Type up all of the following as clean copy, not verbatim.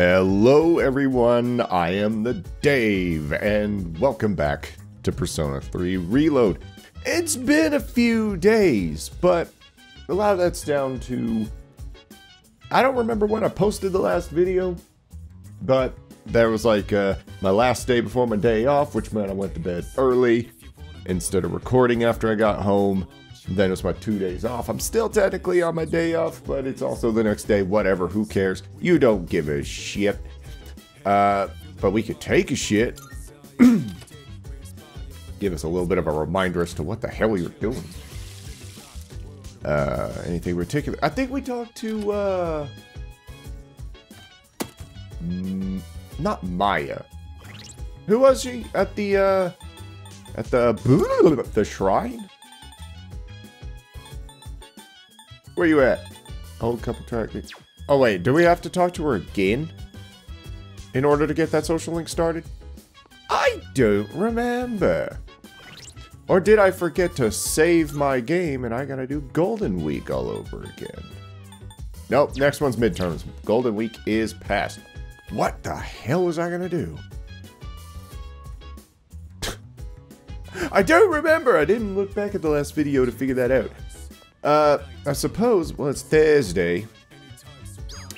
Hello everyone, I am the Dave, and welcome back to Persona 3 Reload. It's been a few days, but a lot of that's down to... I don't remember when I posted the last video, but there was like my last day before my day off, which meant I went to bed early instead of recording after I got home. Then it's my 2 days off. I'm still technically on my day off, but it's also the next day. Whatever, who cares? You don't give a shit. But we could take a shit. Give us a little bit of a reminder as to what the hell you're doing. Anything particular? I think we talked to, not Maya. Who was she at the shrine? Where you at? Old couple track. Oh wait, do we have to talk to her again in order to get that social link started? I don't remember. Or did I forget to save my game and I gotta do Golden Week all over again? Nope, next one's midterms. Golden Week is past. What the hell was I gonna do? I don't remember. I didn't look back at the last video to figure that out. I suppose, well, it's Thursday.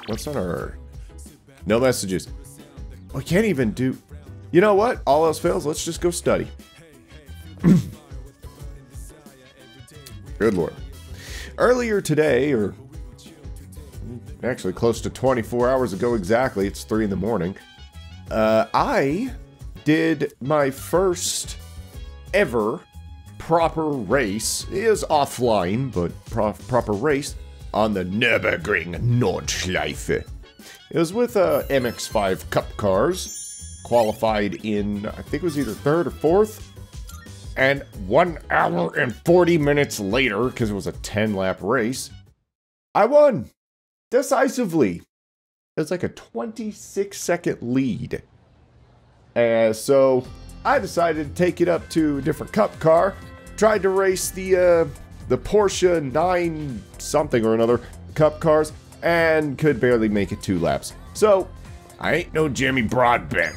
What's on our... No messages. We can't even do... You know what? All else fails, let's just go study. Good lord. Earlier today, or... actually close to 24 hours ago exactly, it's 3 in the morning, I did my first ever proper race. It is offline, but proper race on the Nürburgring Nordschleife. It was with MX5 Cup cars, qualified in, I think it was either 3rd or 4th, and 1 hour and 40 minutes later, because it was a 10-lap race, I won decisively. It was like a 26-second lead. So I decided to take it up to a different Cup car. Tried to race the Porsche 9 something or another Cup cars and could barely make it 2 laps. So I ain't no Jimmy Broadbent.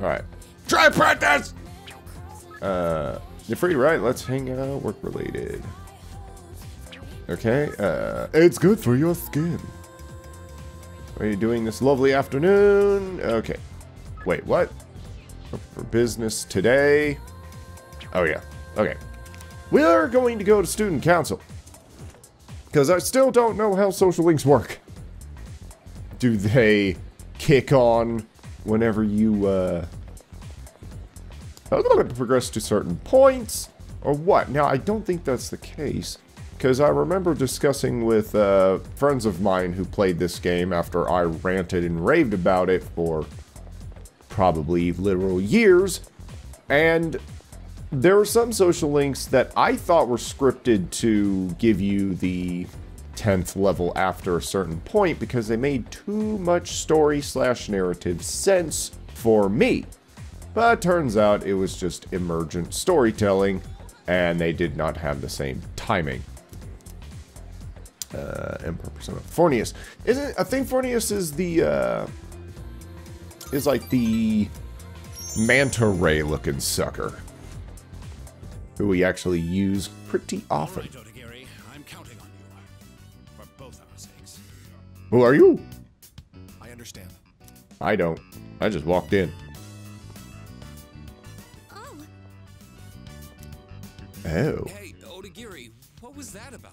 All right, try practice. You're free, right? Let's hang out. Work related. Okay. It's good for your skin. What are you doing this lovely afternoon? Okay. Wait, what? For business today. Oh yeah, okay. We're going to go to student council. Because I still don't know how social links work. Do they kick on whenever you progress to certain points? Or what? Now, I don't think that's the case. Because I remember discussing with friends of mine who played this game after I ranted and raved about it for probably literal years, and there were some social links that I thought were scripted to give you the 10th level after a certain point because they made too much story/narrative sense for me. But it turns out it was just emergent storytelling, and they did not have the same timing. Emperor Persona. Fornius. I think Fornius is the, is like the manta ray looking sucker who we actually use pretty often. Right, Otagiri, I'm counting on you for both our sakes. Who are you? I understand. I don't. I just walked in. Oh. Oh. Hey, Otagiri, what was that about?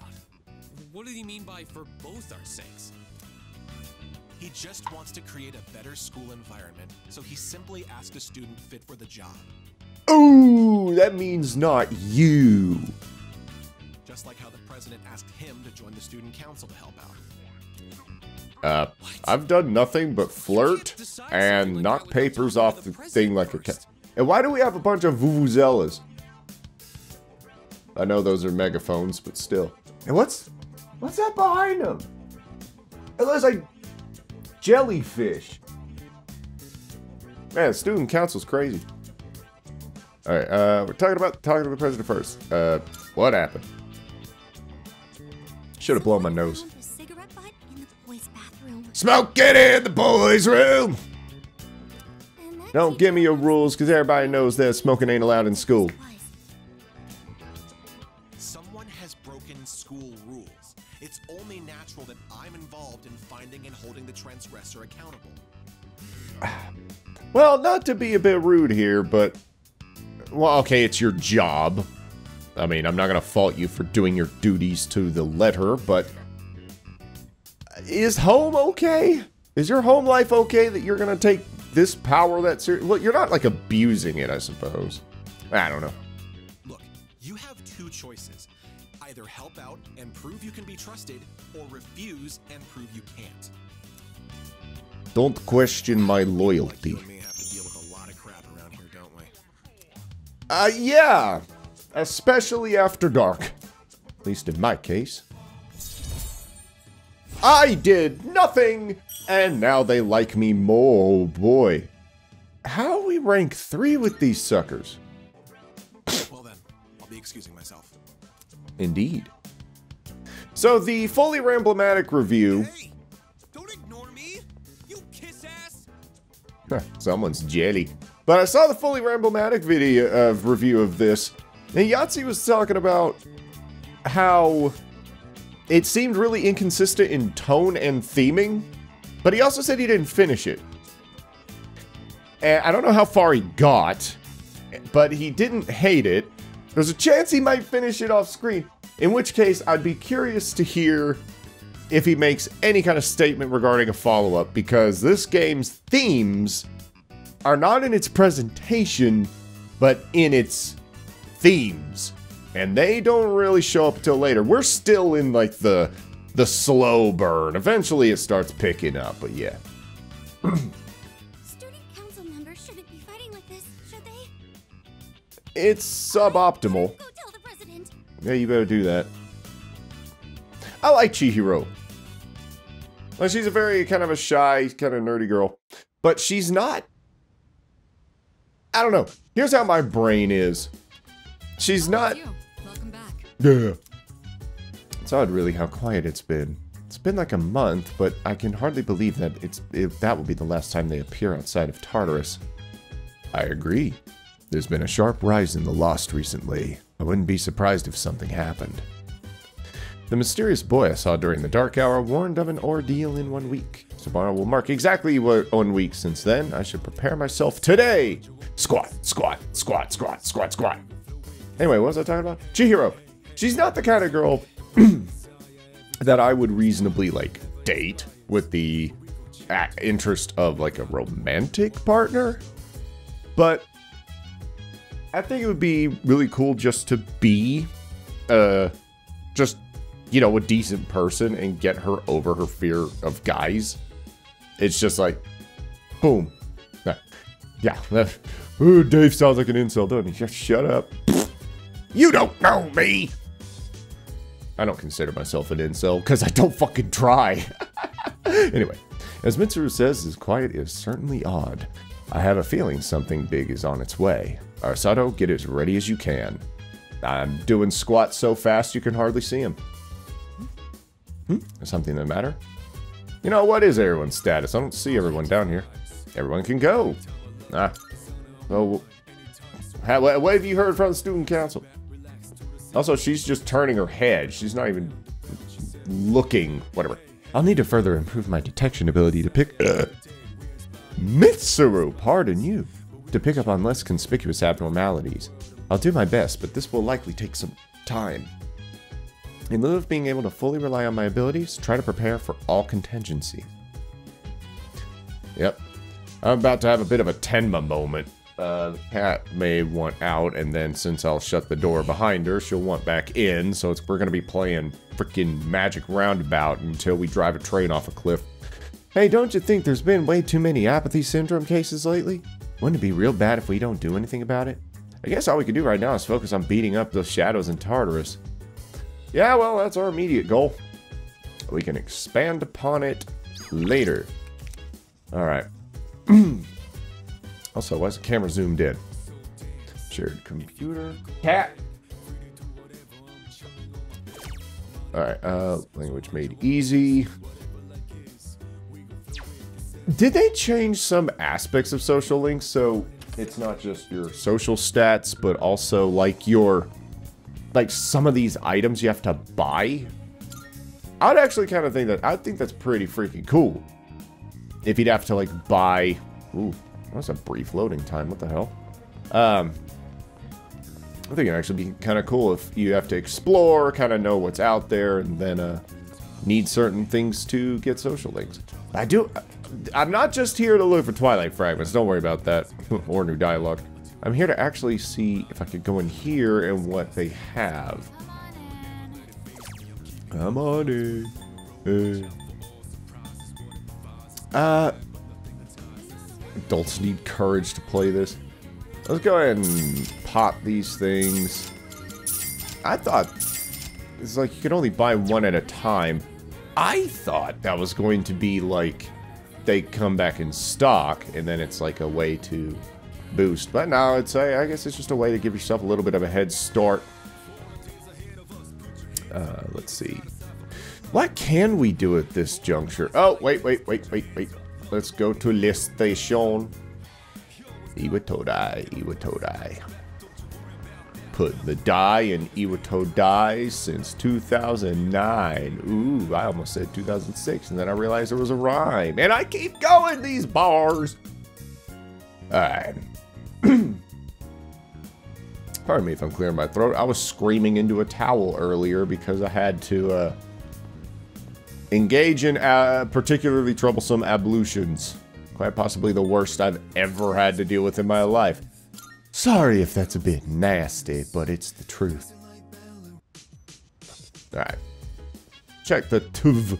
What did he mean by for both our sakes? He just wants to create a better school environment, so he simply asked a student fit for the job. Ooh, that means not you. Just like how the president asked him to join the student council to help out. I've done nothing but flirt and knock papers off the thing like a cat. And why do we have a bunch of vuvuzelas? I know those are megaphones, but still. And what's that behind them? It looks like jellyfish. Man, student council's crazy. Alright, we're talking to the president first. What happened? Should have blown my nose. Found a cigarette butt in the boys' bathroom. room. Smoke it in the boys' room. And that Don't give me your rules, because everybody knows that smoking ain't allowed in school. Someone has broken school rules. It's only natural that I'm involved in finding and holding the transgressor accountable. Well, not to be a bit rude here, but... Well, okay, it's your job. I mean, I'm not going to fault you for doing your duties to the letter, but... Is home okay? Is your home life okay that you're going to take this power that seriously? Well, you're not, like, abusing it, I suppose. I don't know. Look, you have two choices. Either help out and prove you can be trusted, or refuse and prove you can't. Don't question my Like loyalty. you and me have to deal with a lot of crap around here, don't we? Yeah. Especially after dark. At least in my case. I did nothing, and now they like me more. Oh boy. How are we rank 3 with these suckers? Well then, I'll be excusing myself. Indeed. So the fully Ramblematic review... Hey! Don't ignore me! You kiss ass! Someone's jelly. But I saw the fully Ramblematic video review of this, and Yahtzee was talking about how it seemed really inconsistent in tone and theming, but he also said he didn't finish it. And I don't know how far he got, but he didn't hate it. There's a chance he might finish it off screen, in which case I'd be curious to hear if he makes any kind of statement regarding a follow-up, because this game's themes are not in its presentation, but in its themes. And they don't really show up until later. We're still in, like, the slow burn. Eventually it starts picking up, but yeah. Student council members shouldn't be fighting like this, should they? It's suboptimal. Go tell the president. Yeah, you better do that. I like Chihiro. Well, she's a very kind of a shy, kind of nerdy girl. But she's not... I don't know. Here's how my brain is. She's not... Welcome back. Yeah. It's odd, really, how quiet it's been. It's been like a month, but I can hardly believe that that will be the last time they appear outside of Tartarus. I agree. There's been a sharp rise in the Lost recently. I wouldn't be surprised if something happened. The mysterious boy I saw during the dark hour warned of an ordeal in 1 week. Tomorrow will mark exactly 1 week. Since then, I should prepare myself today. Squat, squat, squat, squat, squat, squat. Anyway, what was I talking about? Chihiro. She's not the kind of girl that I would reasonably, like, date with the interest of, like, a romantic partner. But I think it would be really cool just to be, just, you know, a decent person and get her over her fear of guys. It's just like, boom. Yeah. Ooh, Dave sounds like an incel, doesn't he? Just shut up. You don't know me. I don't consider myself an incel because I don't fucking try. Anyway, as Mitsuru says, his quiet is certainly odd. I have a feeling something big is on its way. Arsato, get as ready as you can. I'm doing squats so fast you can hardly see him. Something the matter? You know, what is everyone's status? I don't see everyone down here. Everyone can go. Well, what have you heard from the student council? Also, she's just turning her head. She's not even looking. Whatever. I'll need to further improve my detection ability to pick... Mitsuru, pardon you. To pick up on less conspicuous abnormalities. I'll do my best, but this will likely take some time. In lieu of being able to fully rely on my abilities, try to prepare for all contingency. Yep. I'm about to have a bit of a Tenma moment. The cat may want out, and then since I'll shut the door behind her, she'll want back in, so we're going to be playing freaking Magic Roundabout until we drive a train off a cliff. Hey, don't you think there's been way too many apathy syndrome cases lately? Wouldn't it be real bad if we don't do anything about it? I guess all we can do right now is focus on beating up those shadows in Tartarus. Yeah, well, that's our immediate goal. We can expand upon it later. Alright. Also, why is the camera zoomed in? Shared computer. Cat! Alright, language made easy. Did they change some aspects of social links so it's not just your social stats, but also like your, like some of these items you have to buy? I'd actually kind of think that, I think that's pretty freaking cool. If you'd have to like buy, ooh, that's a brief loading time, what the hell? I think it'd actually be kind of cool if you have to explore, kind of know what's out there, and then need certain things to get social links. I'm not just here to look for Twilight Fragments, don't worry about that, or new dialogue. I'm here to actually see if I could go in here and what they have. Come on in. Adults need courage to play this. Let's go ahead and pop these things. I thought it's like you could only buy one at a time. I thought that was going to be like they come back in stock and then it's like a way to boost. But no, I guess it's just a way to give yourself a little bit of a head start. Let's see. What can we do at this juncture? Oh, wait. Let's go to the station. Iwatodai. Put the die in Iwatodai since 2009. Ooh, I almost said 2006, and then I realized there was a rhyme. And I keep going these bars. Alright. Pardon me if I'm clearing my throat. I was screaming into a towel earlier because I had to engage in particularly troublesome ablutions. Quite possibly the worst I've ever had to deal with in my life. Sorry if that's a bit nasty, but it's the truth. Alright. Check the TUV.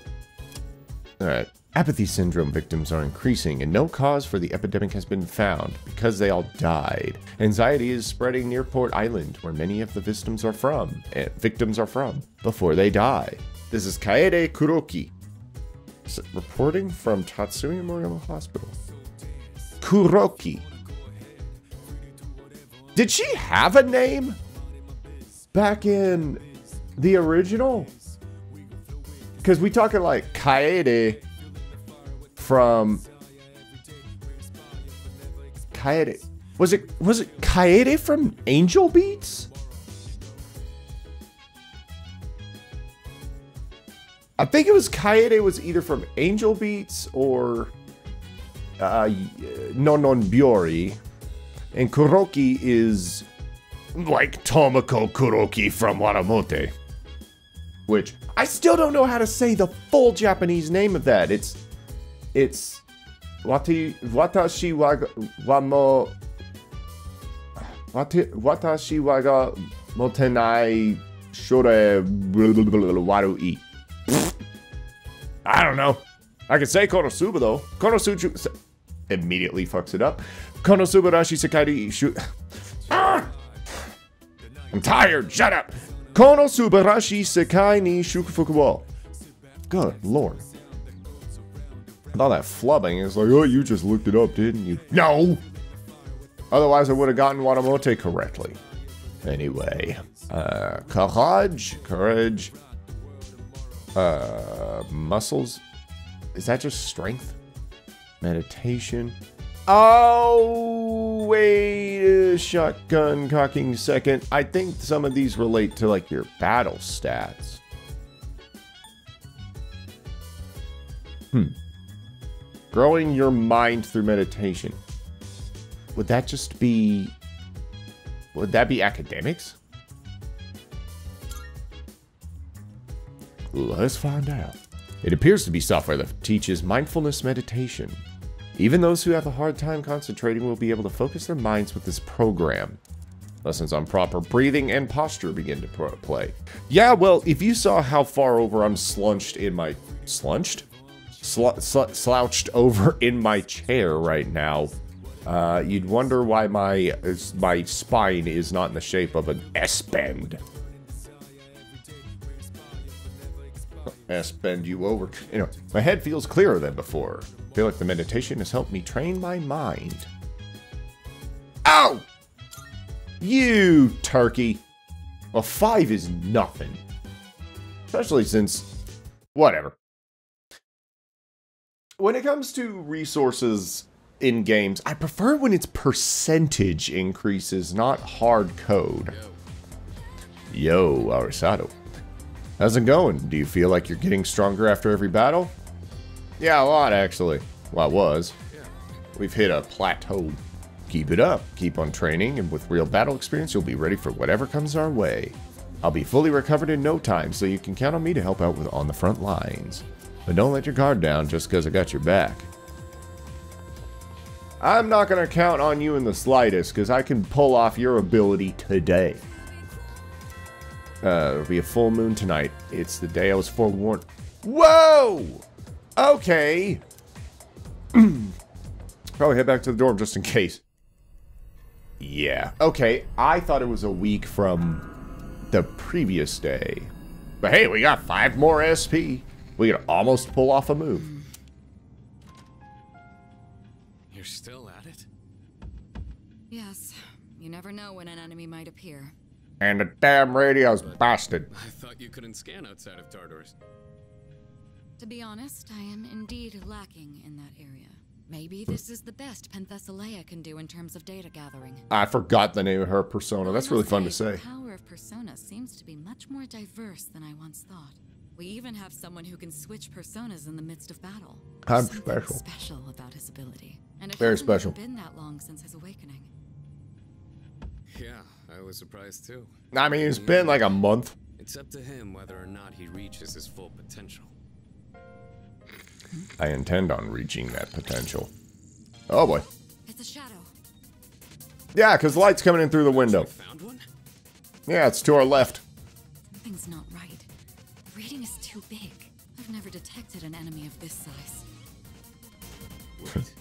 Alright. Apathy syndrome victims are increasing, and no cause for the epidemic has been found because they all died. Anxiety is spreading near Port Island, where many of the victims are from, before they die. This is Kaede Kuroki, reporting from Tatsumi Memorial Hospital. Kuroki. Did she have a name back in the original? Because we talking like Kaede from Kaede. Was it Kaede from Angel Beats? I think it was Kaede was either from Angel Beats or Nononbiori. And Kuroki is like Tomoko Kuroki from Waramote. Which, I still don't know how to say the full Japanese name of that. It's Watashi waga motenai shore warui. I don't know. I can say Konosuba though. Konosuba immediately fucks it up. Konosuba rashi sekai shu. I'm tired. Shut up. Konosuba rashi sekai ni shukufuku wo. Good lord. With all that flubbing, it's like, oh, you just looked it up, didn't you? No! Otherwise, I would have gotten Watamote correctly. Anyway. Courage. Muscles. Is that just strength? Meditation. Oh, wait a shotgun cocking second. I think some of these relate to, like, your battle stats. Growing your mind through meditation. Would that just be... Would that be academics? Let's find out. It appears to be software that teaches mindfulness meditation. Even those who have a hard time concentrating will be able to focus their minds with this program. Lessons on proper breathing and posture begin to play. Yeah, well, if you saw how far over I'm slouched in my... Slouched over in my chair right now, you'd wonder why my spine is not in the shape of an S-bend. S-bend you over. You know, my head feels clearer than before. I feel like the meditation has helped me train my mind. Ow! You turkey. Well, 5 is nothing. Especially since... Whatever. when it comes to resources in games, I prefer when it's percentage increases, not hard code. Yo, Arisato. How's it going? Do you feel like you're getting stronger after every battle? Yeah, a lot, actually. Well, I was. We've hit a plateau. Keep it up. Keep on training, and with real battle experience, you'll be ready for whatever comes our way. I'll be fully recovered in no time, so you can count on me to help out with on the front lines. But don't let your guard down just because I got your back. I'm not going to count on you in the slightest, because I can pull off your ability today. It'll be a full moon tonight. It's the day I was forewarned. Whoa! Okay. Probably head back to the dorm just in case. Yeah. Okay, I thought it was a week from the previous day. But hey, we got 5 more SP. We could almost pull off a move. You're still at it? Yes. You never know when an enemy might appear. And the damn radio's busted. I thought you couldn't scan outside of Tartarus. To be honest, I am indeed lacking in that area. Maybe this is the best Penthesilea can do in terms of data gathering. I forgot the name of her persona. That's really fun to say. The power of Persona seems to be much more diverse than I once thought. We even have someone who can switch personas in the midst of battle. I'm Something special. special about his ability. And it Very hasn't special. even been that long since his awakening. Yeah, I was surprised too. I mean, it's been like a month. It's up to him whether or not he reaches his full potential. I intend on reaching that potential. Oh boy. It's a shadow. Yeah, because the light's coming in through the window. You found one? Yeah, it's to our left. Something's not right. The reading is too big. I've never detected an enemy of this size. Wait.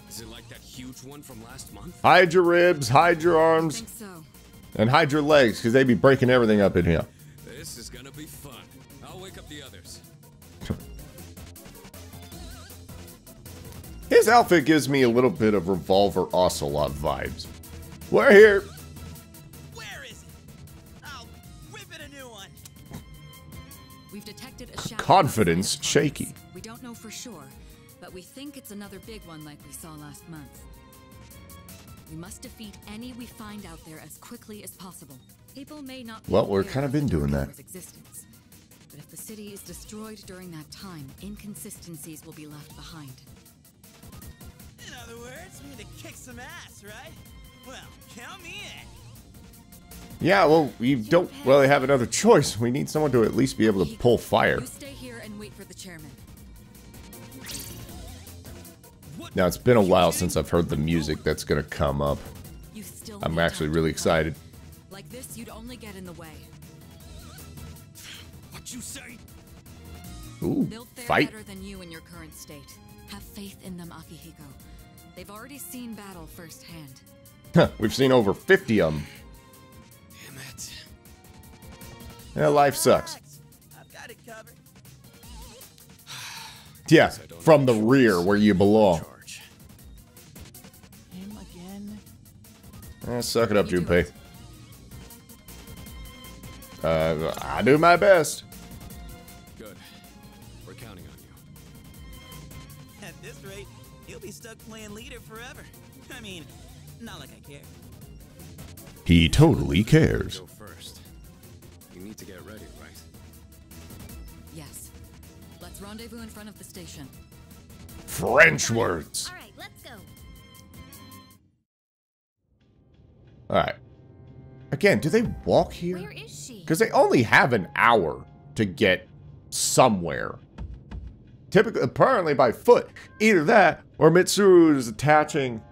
Is it like that huge one from last month? Hide your ribs, hide your I arms, think so. and hide your legs, because they be breaking everything up in here. This is gonna be fun. I'll wake up the others. His outfit gives me a little bit of Revolver Ocelot vibes. We're here. Where is it? I'll rip it a new one. We've detected a shadow. Confidence outside of shaky. Tartarus. We don't know for sure, but we think it's another big one like we saw last month. We must defeat any we find out there as quickly as possible. People may not be Well, we're aware kind of the been doing Dark that. Tower's existence, but if the city is destroyed during that time, inconsistencies will be left behind. In other words, we need to kick some ass, right? Well, count me in. Yeah, well, we don't really have another choice. We need someone to at least be able to pull fire. You stay here and wait for the chairman. Now, it's been a while since I've heard the music that's going to come up. You still I'm need actually time to really prepare. excited. Like this, you'd only get in the way. What you say? Ooh, They'll fare fight. better than you in your current state. Have faith in them, Akihiko. They've already seen battle firsthand. Huh, we've seen over 50 of them. Damn it. Yeah, life sucks. Relax. I've got it covered. Yeah, from the rear where you belong. Charge. Him again. Suck it up, Junpei. I do my best. Good. We're counting on you. At this rate, he'll be stuck playing leader forever. I mean, not like I care. He totally cares. Go first. You need to get ready, right? Yes. Let's rendezvous in front of the station. French words. All right, let's go. Alright. Again, do they walk here? Where is she? Because they only have an hour to get somewhere. Typically, apparently by foot. Either that, or Mitsuru is attaching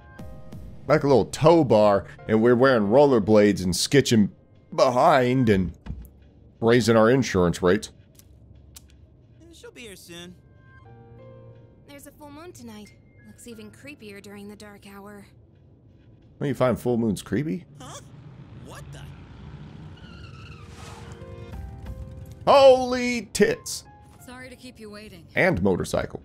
like a little tow bar, and we're wearing rollerblades and skitching behind and raising our insurance rates. She'll be here soon. There's a full moon tonight. Looks even creepier during the dark hour. Well, you find full moons creepy? Huh? What the? Holy tits! Sorry to keep you waiting. And motorcycle.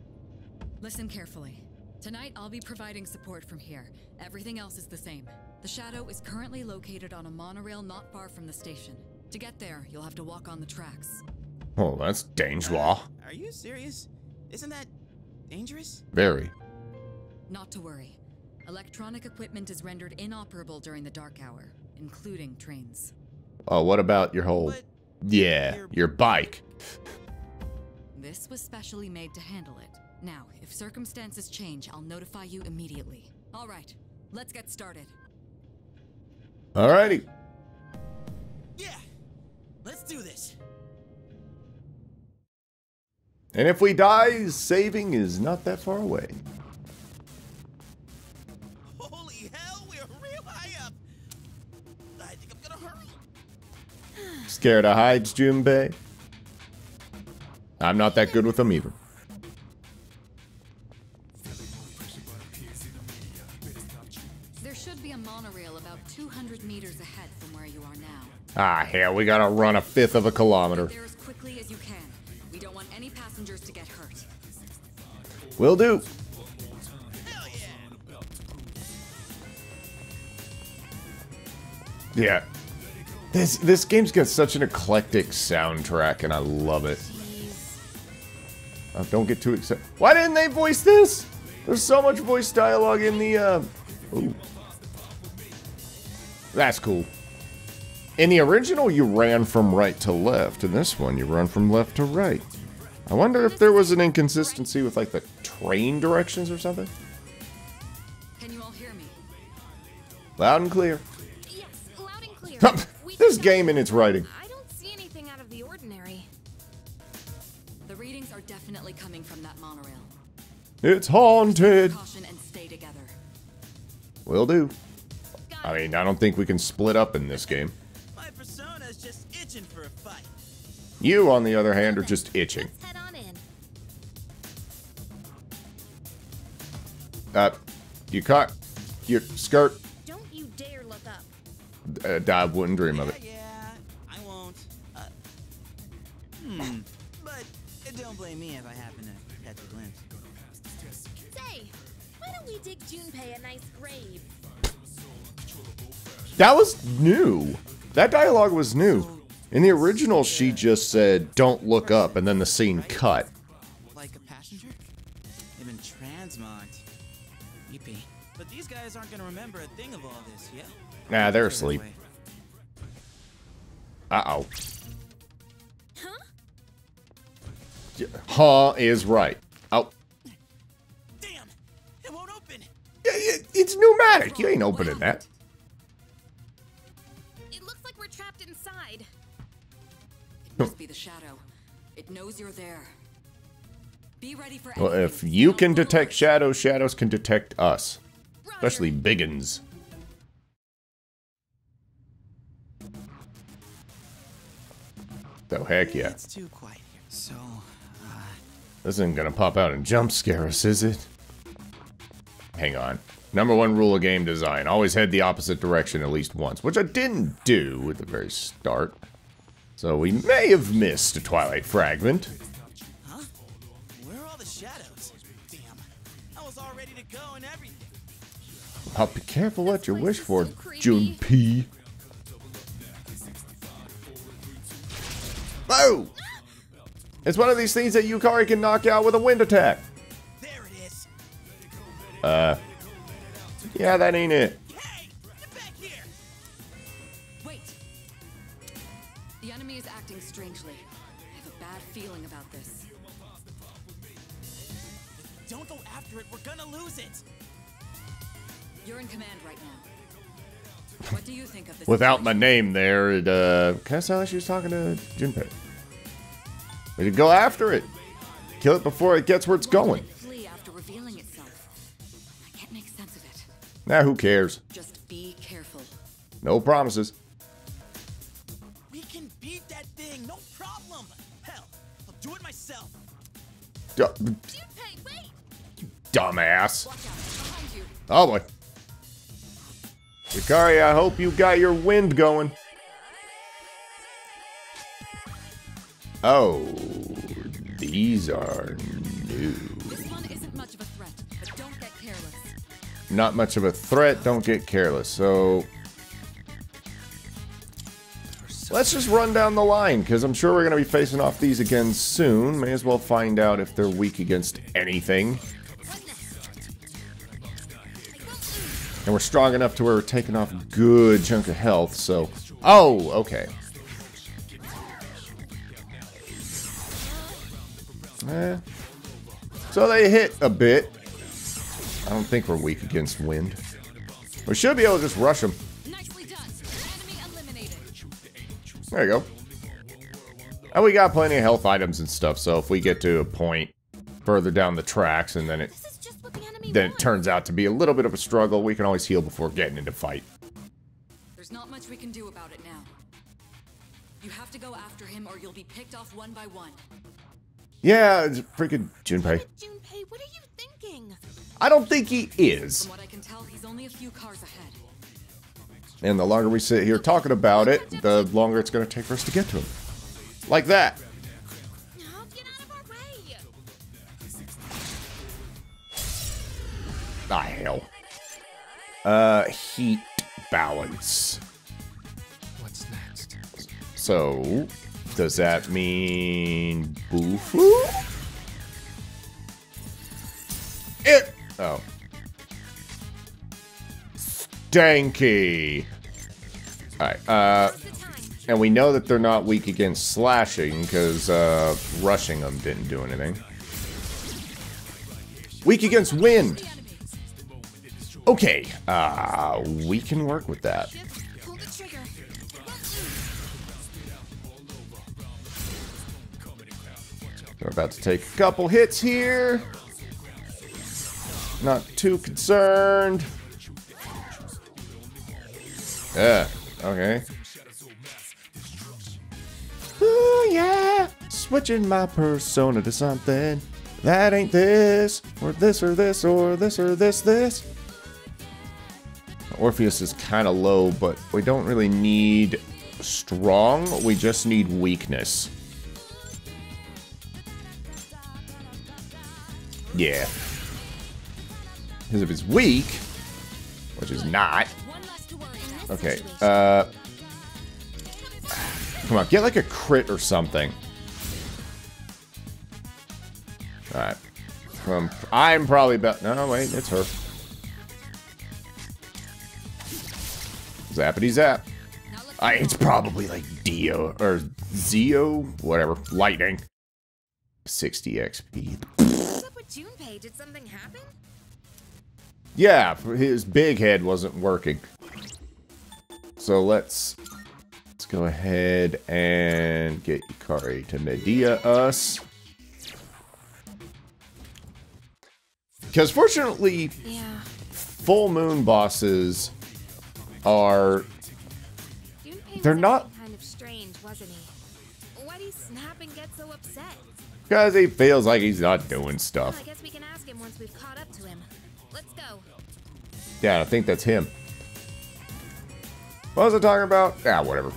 Listen carefully. Tonight, I'll be providing support from here. Everything else is the same. The Shadow is currently located on a monorail not far from the station. To get there, you'll have to walk on the tracks. Oh, that's dangerous. Are you serious? Isn't that Dangerous? Very. Not to worry. Electronic equipment is rendered inoperable during the dark hour, including trains. Oh, what about your whole... But Yeah, your bike. This was specially made to handle it. Now, if circumstances change, I'll notify you immediately. All right, let's get started. Alrighty. Yeah! Let's do this! And if we die, saving is not that far away. Holy hell, we're real high up! I think I'm gonna hurry. Scared of heights, Junpei? I'm not that good with them either. There should be a monorail about 200 meters ahead from where you are now. Ah, hell, we gotta run a fifth of a kilometer. Get there as quickly as you can. We don't want any passengers to get hurt. Will do. Hell yeah! Yeah. This game's got such an eclectic soundtrack, and I love it. Don't get too excited. Why didn't they voice this? There's so much voice dialogue in the, Ooh. That's cool. In the original, you ran from right to left. In this one, you run from left to right. I wonder if there was an inconsistency with, like, the train directions or something? Can you all hear me? Loud and clear. Yes, loud and clear. This game and its writing. I don't see anything out of the ordinary. The readings are definitely coming from that monorail. It's haunted. Caution and stay together. Will do. I mean, I don't think we can split up in this game. My persona's just itching for a fight. You, on the other hand, are just itching. Let's head on in. You caught your skirt. Don't you dare look up. I wouldn't dream of it. Yeah, I won't. But don't blame me if I happen to catch a glimpse. Say, why don't we dig Junpei a nice grave? That was new. That dialogue was new. In the original, she just said, "Don't look up," and then the scene cut. Like a passenger? They've been transmogged. Yippee. But these guys aren't gonna remember a thing of all this, yeah? Nah, they're asleep. Uh-oh. Huh? Huh is right. Oh. Damn! It won't open! It's pneumatic. You ain't opening that. It looks like we're trapped inside. It must be the shadow. It knows you're there. Be ready for Well, anything. if you Stay can on detect alert. shadows, shadows can detect us. Roger. Especially biggins. So heck yeah. It's too quiet here. So, This isn't gonna pop out and jump scare us, is it? Hang on. #1 rule of game design. Always head the opposite direction at least once. Which I didn't do at the very start. So we may have missed a Twilight fragment. huh? Where are all the shadows? Damn. I was all ready to go and everything. I'll be careful what you place wish is for, so creepy. Junpei. Oh! It's one of these things that Yukari can knock out with a wind attack. There it is. Yeah, that ain't it. Hey! Get back here! Wait. The enemy is acting strangely. I have a bad feeling about this. Don't go after it. We're gonna lose it. You're in command right now. What do you think of this? Without my situation? name there, it, kind of sounded like she was talking to Junpei. We should go after it. Kill it before it gets where it's Why did going. it flee after revealing itself? I can't make sense of it. Nah, who cares? Just be careful. No promises. We can beat that thing, no problem. Hell, I'll do it myself. Junpei, wait! Dumbass. Watch out! Behind you! Oh boy. Yukari, I hope you got your wind going. Oh, these are new. This one isn't much of a threat, but don't get careless. Not much of a threat, don't get careless. So, let's just run down the line, because I'm sure we're going to be facing off these again soon. May as well find out if they're weak against anything. And we're strong enough to where we're taking off a good chunk of health, so... Oh, okay. So they hit a bit. I don't think we're weak against wind. We should be able to just rush them. Nicely done. Enemy eliminated. There you go. And we got plenty of health items and stuff, so if we get to a point further down the tracks and then it turns out to be a little bit of a struggle, we can always heal before getting into fight. There's not much we can do about it now. You have to go after him or you'll be picked off one by one. Yeah, it's freaking Junpei. Junpei, what are you thinking? I don't think he is. From what I can tell, he's only a few cars ahead. And the longer we sit here talking about it, the longer it's going to take for us to get to him. Like that. No, get out of our way. Ah, hell. Heat balance. What's next? So, does that mean Bufu? It. Oh. Stanky. Alright, and we know that they're not weak against slashing, because, rushing them didn't do anything. Weak against wind! Okay, we can work with that. Pull the trigger. We're about to take a couple hits here. Not too concerned. Yeah, okay. Ooh, yeah. Switching my persona to something that ain't this, or this, or this, or this, or this. Orpheus is kind of low, but we don't really need strong. We just need weakness. Yeah. Because if it's weak, which is not. Okay, come on, get like a crit or something. Alright. I'm probably about... No, wait, it's her. Zappity zap. It's probably like Dio, or Zio, whatever. Lightning. 60 XP. What's up with Junpei? Did something happen? Yeah, his big head wasn't working. So let's go ahead and get Ikari to Medea us. Because fortunately, Yeah. full moon bosses are... Junpei They're was not- acting kind of strange, wasn't he? Why'd he snap and get so upset? Because he feels like he's not doing Well, stuff. I guess we can ask him once we've caught up to him. Let's go. Yeah, I think that's him. What was I talking about? Ah, whatever.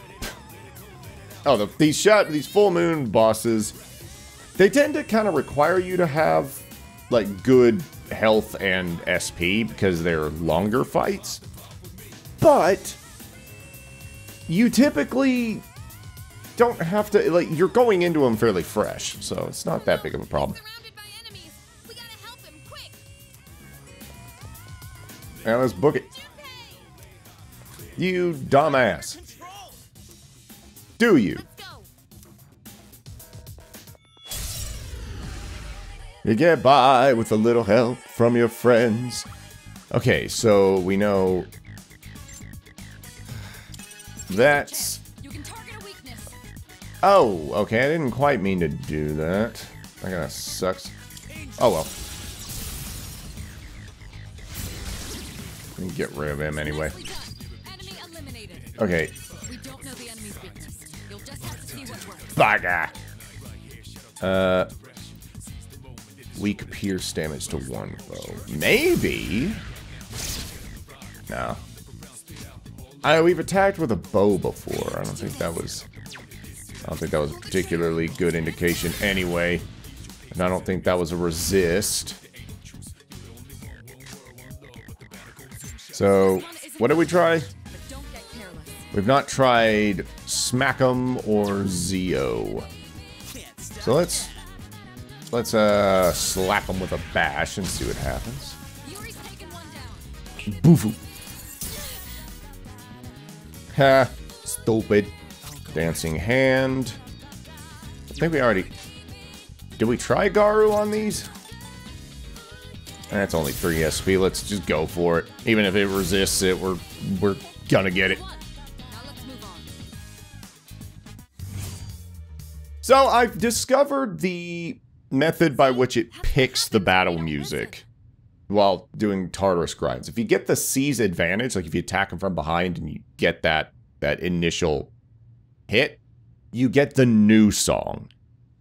Oh, these full moon bosses, they tend to kind of require you to have like good health and SP because they're longer fights. But you typically don't have to, like, you're going into them fairly fresh, so it's not that big of a problem. Surrounded by enemies. We gotta help him quick. Now let's book it. You dumbass. Control. Do you? Let's go. You get by with a little help from your friends. Okay, so we know that's... You can target a weakness. Oh, okay, I didn't quite mean to do that. That kinda sucks. Oh well. We can get rid of him anyway. Nicely done. Enemy eliminated. Okay, We don't know the enemy's weakness. You'll just have to see what works. bugger. Weak pierce damage to one foe. Maybe. No. We've attacked with a bow before. I don't think that was a particularly good indication anyway. And I don't think that was a resist. So, what did we try? But don't get careless. We've not tried Smack 'em or Zio. Can't stop So let's slap him with a bash and see what happens. Yuri's taken one down. Boofoo. Ha. Stupid. Dancing hand. I think we already... Did we try Garu on these? That's only 3 SP. Let's just go for it. Even if it resists it, we're gonna get it. Now let's move on. So I've discovered the method by which it picks the battle music while doing Tartarus grinds. If you get the C's advantage, like if you attack him from behind and you get that initial hit, you get the new song.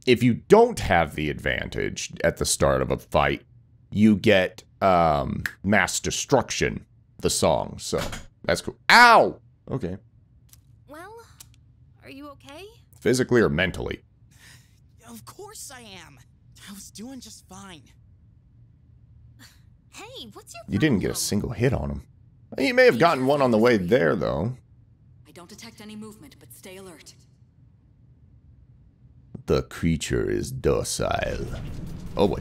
If you don't have the advantage at the start of a fight, you get Mass Destruction, the song. So that's cool. Ow! Okay. Well, are you okay? Physically or mentally? Of course I am. I was doing just fine. Hey, what's your You didn't get a problem? single hit on him. You may have gotten one on the way there, though. I don't detect any movement, but stay alert. The creature is docile. Oh boy.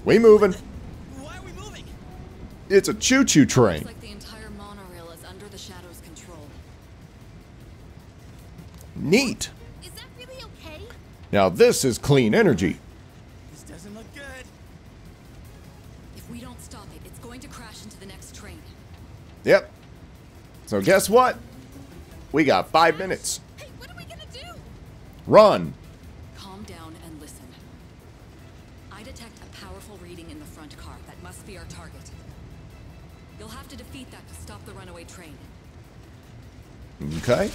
We moving. Why are we moving? It's a choo-choo train. Looks like the entire monorail is under the Shadow's control. Neat. Is that really okay? Now this is clean energy. This doesn't look good. If we don't stop it, it's going to crash into the next train. Yep. So guess what? We got 5 minutes. Hey, what are we gonna do? Run. Calm down and listen. I detect a powerful reading in the front car. That must be our target. You'll have to defeat that to stop the runaway train. Okay.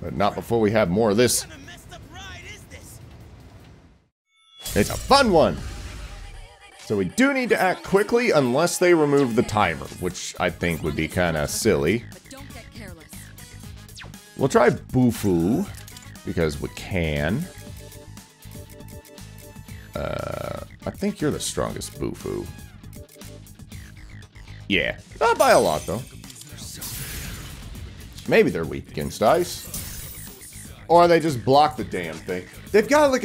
But not before we have more of this. What kind of messed up ride is this? It's a fun one. So we do need to act quickly unless they remove the timer, which I think would be kind of silly. But don't get careless. We'll try Bufu, because we can. I think you're the strongest Bufu. Yeah, not by a lot though. Maybe they're weak against ice. Or they just block the damn thing. They've got like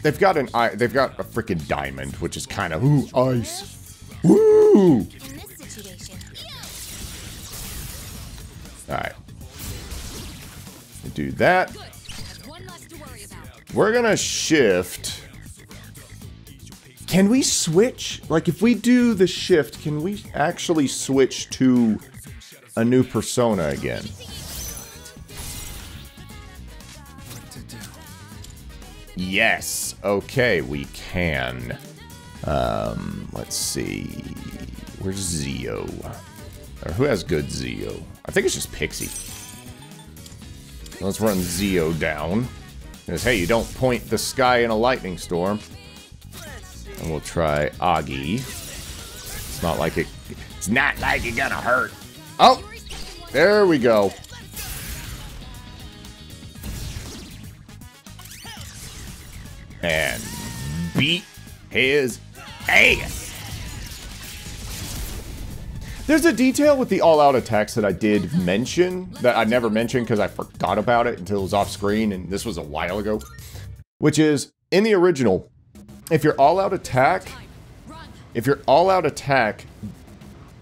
they've got a freaking diamond, which is kind of, ooh, ice. Woo! In this situation. Alright. Do that. Good. That's one less to worry about. We're gonna shift. Can we switch? Like, if we do the shift, can we actually switch to a new persona again? Yes. Okay, we can. Let's see. Where's Zio? Or who has good Zio? I think it's just Pixie. Let's run Zio down. Because, hey, you don't point the sky in a lightning storm. And we'll try Agi. It's not like it's not like it's gonna hurt. Oh! There we go. And beat his ass. There's a detail with the all-out attacks that I did mention, that I never mentioned because I forgot about it until it was off screen, and this was a while ago. Which is, in the original, if your all-out attack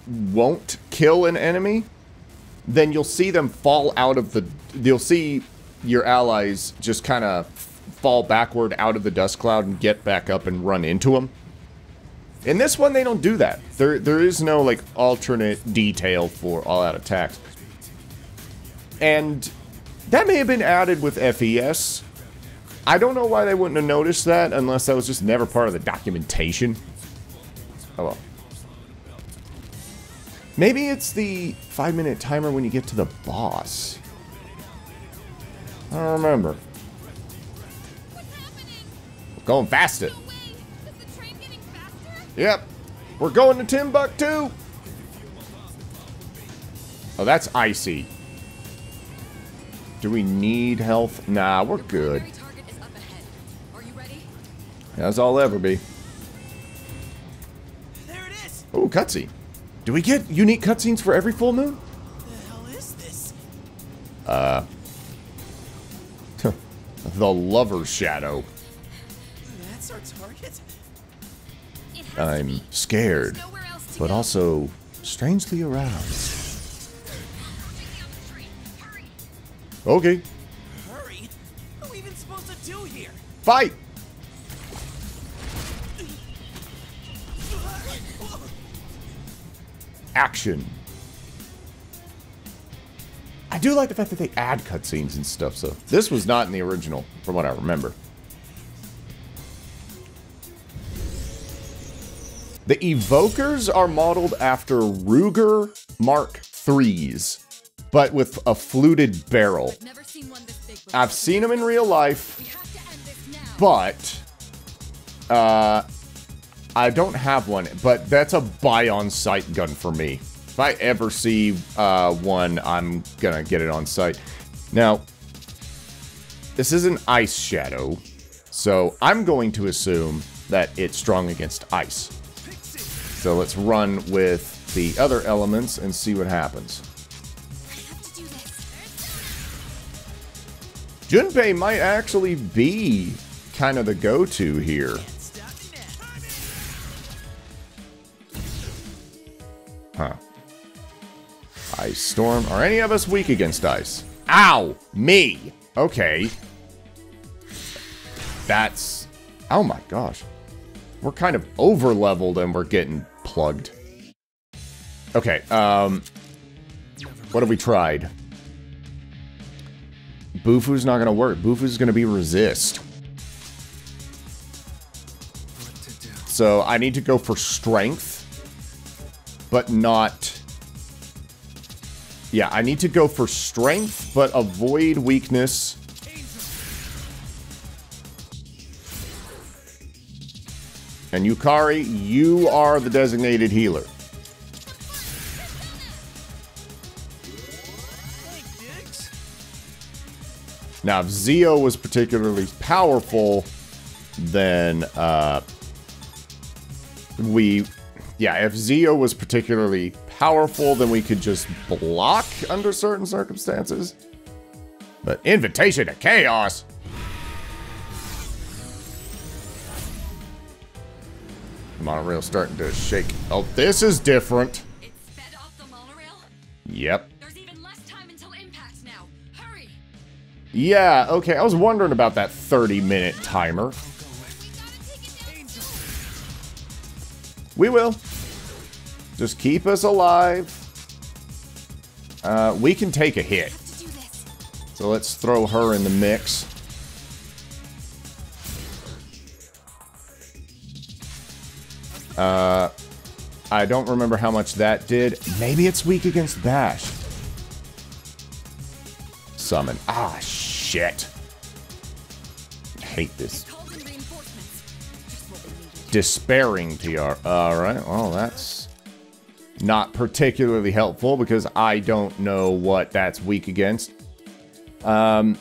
won't kill an enemy, then you'll see them fall out of the... You'll see your allies just kind of fall backward out of the dust cloud and get back up and run into them. In this one, they don't do that. There is no, like, alternate detail for all-out attacks. And that may have been added with FES. I don't know why they wouldn't have noticed that, unless that was just never part of the documentation. Oh well. Maybe it's the 5-minute timer when you get to the boss. I don't remember. We're going faster. No way! Is the train getting faster? Yep. We're going to Timbuktu. Oh, that's icy. Do we need health? Nah, we're good. Primary target is up ahead. Are you ready? As I'll ever be. There it is! Oh, cutscene. Do we get unique cutscenes for every full moon? The hell is this? The Lover Shadow. That's our target. It has to I'm be. scared, There's nowhere else to but go. also strangely aroused. Okay, Hurry. What are we even supposed to do here? fight! Action. I do like the fact that they add cutscenes and stuff, so this was not in the original, from what I remember. The Evokers are modeled after Ruger Mark III's, but with a fluted barrel. Never seen one this big before. I've seen them in real life, We have to end this now. but I don't have one. But that's a buy on site gun for me. If I ever see one, I'm gonna get it on site. Now, this is an ice shadow, so I'm going to assume that it's strong against ice. So let's run with the other elements and see what happens. I have to do this. Junpei might actually be kind of the go-to here. Stop me now. Huh. Ice Storm. Are any of us weak against ice? Ow! Me! Okay. That's... Oh my gosh. We're kind of over-leveled and we're getting plugged. Okay, what have we tried? Bufu's not gonna work. Bufu's gonna be resist. So I need to go for strength, but not... Yeah, I need to go for strength, but avoid weakness. And Yukari, you are the designated healer. Thanks, Diggs. Now, if Zio was particularly powerful, then, if Zio was particularly powerful, then we could just block under certain circumstances. But Invitation to Chaos! Monorail starting to shake. Oh, this is different. It's sped off the monorail. Yep. There's even less time until impact now. Hurry! Yeah, okay, I was wondering about that 30-minute timer. We will. Just keep us alive. We can take a hit. I have to do this. So let's throw her in the mix. I don't remember how much that did. Maybe it's weak against Bash. Summon. Ah, shit. I hate this. Called in reinforcements. Just what we needed. Despairing TR. Alright, well, that's not particularly helpful because I don't know what that's weak against. I'm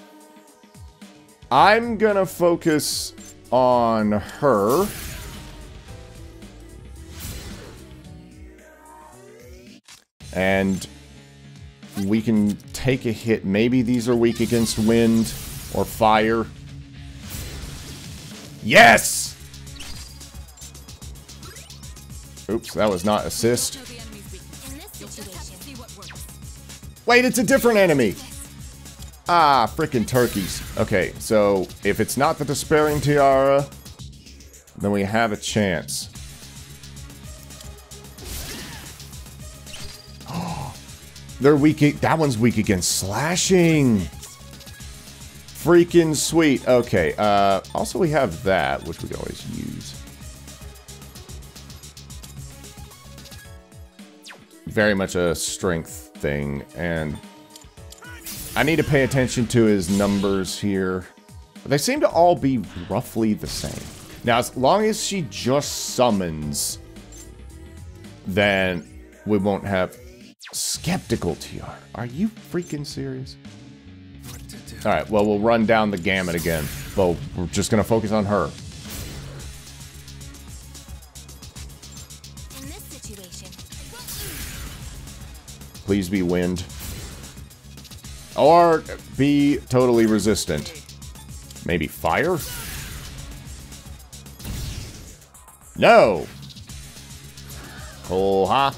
gonna focus on her. And we can take a hit. Maybe these are weak against wind or fire. Yes! Oops, that was not assist. Know the enemy's weakness. In this You'll just have to situation, see what works. Wait, it's a different enemy! Ah, frickin' turkeys. Okay, so if it's not the Despairing Tiara, then we have a chance. They're weak. That one's weak against slashing. Freaking sweet. Okay. Also, we have that, which we can always use. Very much a strength thing, and I need to pay attention to his numbers here. They seem to all be roughly the same. Now, as long as she just summons, then we won't have Skeptical TR. Are you freaking serious? Alright, well, we'll run down the gamut again. But we're just gonna focus on her. In this situation, Please be wind. Or be totally resistant. Maybe fire? No! Koha.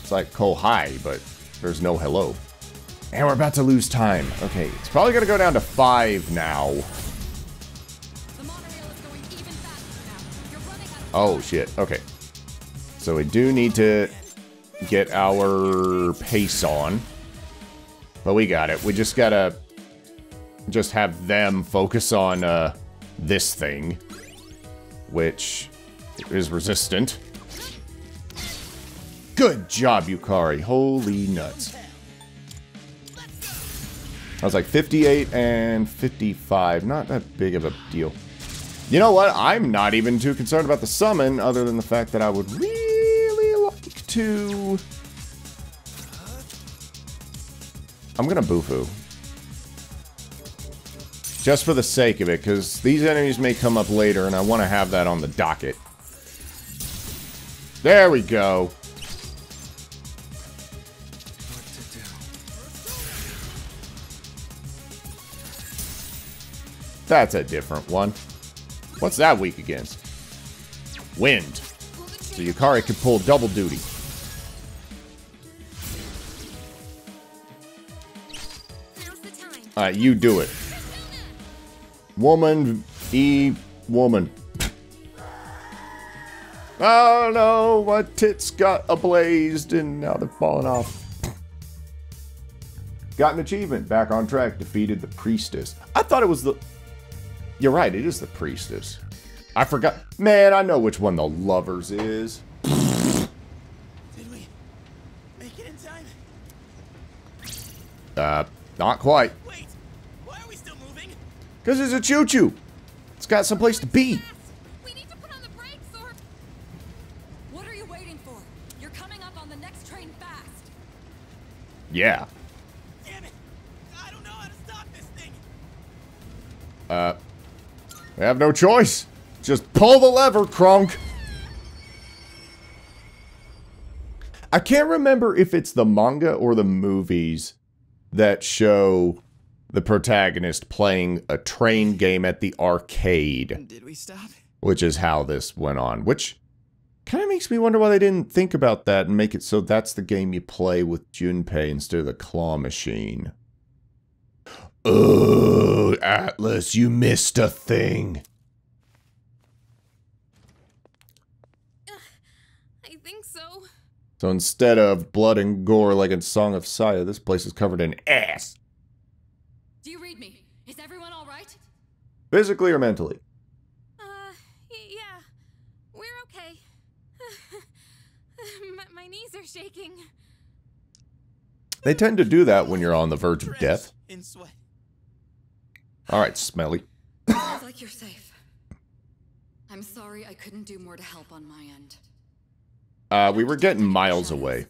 It's like Kohai, but there's no hello. And we're about to lose time. Okay, it's probably gonna go down to 5 now. Oh, shit. Okay. So we do need to get our pace on. But we got it. We just gotta just have them focus on this thing, which is resistant. Good job, Yukari. Holy nuts. I was like 58 and 55. Not that big of a deal. You know what? I'm not even too concerned about the summon, other than the fact that I would really like to... I'm gonna Bufu. Just for the sake of it, because these enemies may come up later, and I want to have that on the docket. There we go. That's a different one. What's that weak against? Wind. So Yukari can pull double duty. Alright, you do it. Woman, woman. Oh no, my tits got ablazed and now they're falling off. Got an achievement. Back on track. Defeated the priestess. I thought it was the... You're right, it is the priestess. I forgot. Man, I know which one the lovers is. Did we make it in time? Not quite. Wait, why are we still moving? Because it's a choo-choo. It's got someplace to be. We need to put on the brakes or... What are you waiting for? You're coming up on the next train fast. Yeah. Damn it! I don't know how to stop this thing. We have no choice. Just pull the lever, Kronk. I can't remember if it's the manga or the movies that show the protagonist playing a train game at the arcade. Did we stop? Which is how this went on. Which kind of makes me wonder why they didn't think about that and make it so that's the game you play with Junpei instead of the claw machine. Oh, Atlas, you missed a thing. I think so. So instead of blood and gore like in Song of Saya, this place is covered in ass. Do you read me? Is everyone all right? Physically or mentally? Yeah. We're okay. My knees are shaking. They tend to do that when you're on the verge of death. In sweat. Alright, Smelly. Sounds like you're safe. I'm sorry I couldn't do more to help on my end. We were getting miles away.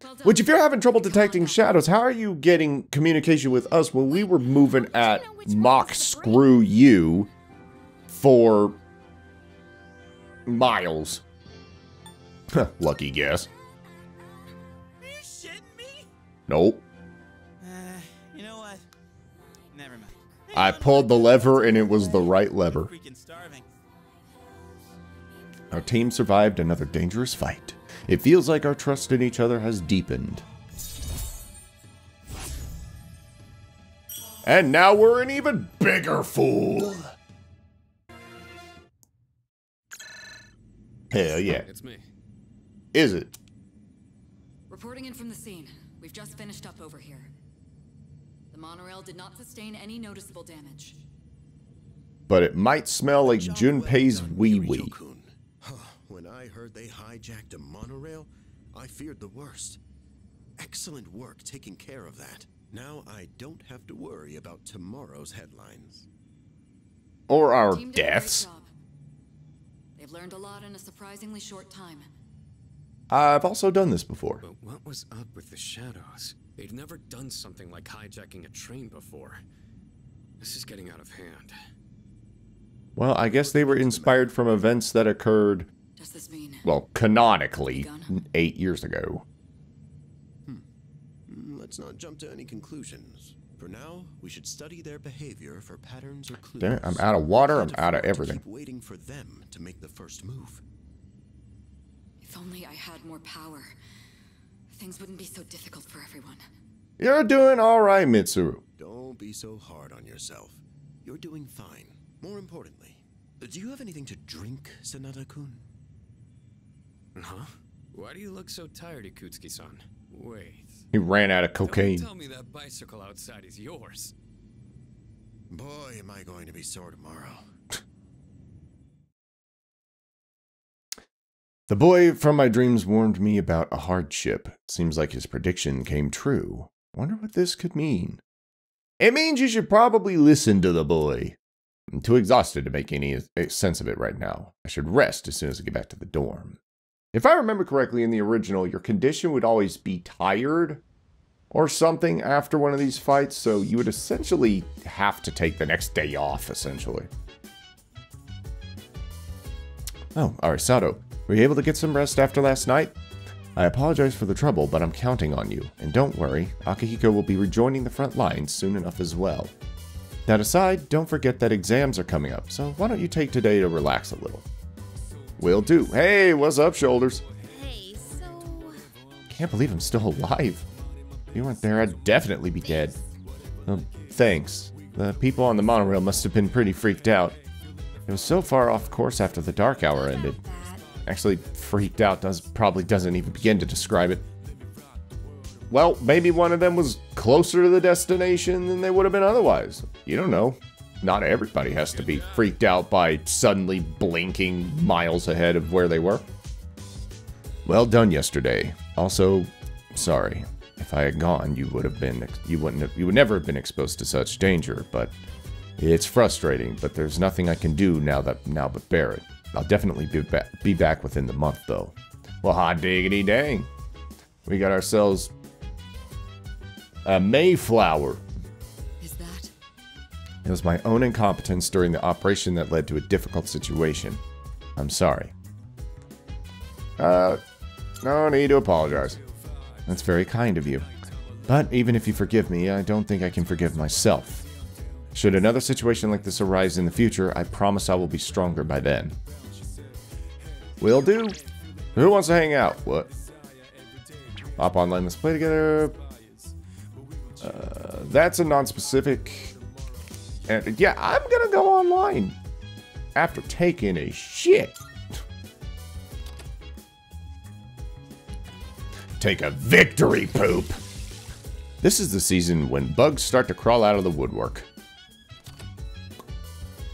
Well done. Which, if you're having trouble detecting shadows, how are you getting communication with us when we were moving at Mach screw you for miles? Lucky guess. Are you shitting me? Nope. You know what? Never mind. I pulled the lever and it was the right lever. Freaking starving. Our team survived another dangerous fight. It feels like our trust in each other has deepened. And now we're an even bigger fool. Hell yeah. It's me. Is it? Reporting in from the scene. We've just finished up over here. The monorail did not sustain any noticeable damage. But it might smell like Junpei's wee-wee. When I heard they hijacked a monorail, I feared the worst. Excellent work taking care of that. Now I don't have to worry about tomorrow's headlines. Or our Team did a great deaths. job. They've learned a lot in a surprisingly short time. I've also done this before. But what was up with the shadows? They'd never done something like hijacking a train before. This is getting out of hand. Well, I guess they were inspired from events that occurred, Does this mean? well, canonically, 8 years ago. Let's let's not jump to any conclusions. For now, we should study their behavior for patterns or clues. Damn it, I'm out of water, I'm Can't out of afford to everything. Keep waiting for them to make the first move. If only I had more power, things wouldn't be so difficult for everyone. You're doing alright, Mitsuru. Don't be so hard on yourself. You're doing fine. More importantly, do you have anything to drink, Sanada-kun? Huh? Why do you look so tired, Ikutsuki-san? Wait. He ran out of cocaine. Don't tell me that bicycle outside is yours. Boy, am I going to be sore tomorrow. The boy from my dreams warned me about a hardship. Seems like his prediction came true. Wonder what this could mean. It means you should probably listen to the boy. I'm too exhausted to make any sense of it right now. I should rest as soon as I get back to the dorm. If I remember correctly in the original, your condition would always be tired or something after one of these fights, so you would essentially have to take the next day off, essentially. Oh, Arisato, were you able to get some rest after last night? I apologize for the trouble, but I'm counting on you. And don't worry, Akihiko will be rejoining the front lines soon enough as well. That aside, don't forget that exams are coming up, so why don't you take today to relax a little? Will do. Hey, what's up, Shoulders? Hey, so... Can't believe I'm still alive. If you weren't there, I'd definitely be dead. Thanks. The people on the monorail must have been pretty freaked out. It was so far off course after the dark hour ended. Actually, freaked out probably doesn't even begin to describe it. Well, maybe one of them was closer to the destination than they would have been otherwise. You don't know. Not everybody has to be freaked out by suddenly blinking miles ahead of where they were. Well done yesterday. Also, sorry. If I had gone, you would never have been exposed to such danger, but it's frustrating, but there's nothing I can do now but bear it. I'll definitely be back within the month, though. Well, hot diggity dang. We got ourselves a Mayflower. Is that? It was my own incompetence during the operation that led to a difficult situation. I'm sorry. No need to apologize. That's very kind of you. But even if you forgive me, I don't think I can forgive myself. Should another situation like this arise in the future, I promise I will be stronger by then. Will do. Who wants to hang out? What? Hop online, let's play together. That's a non-specific. And yeah, I'm gonna go online after taking a shit. Take a victory poop. This is the season when bugs start to crawl out of the woodwork.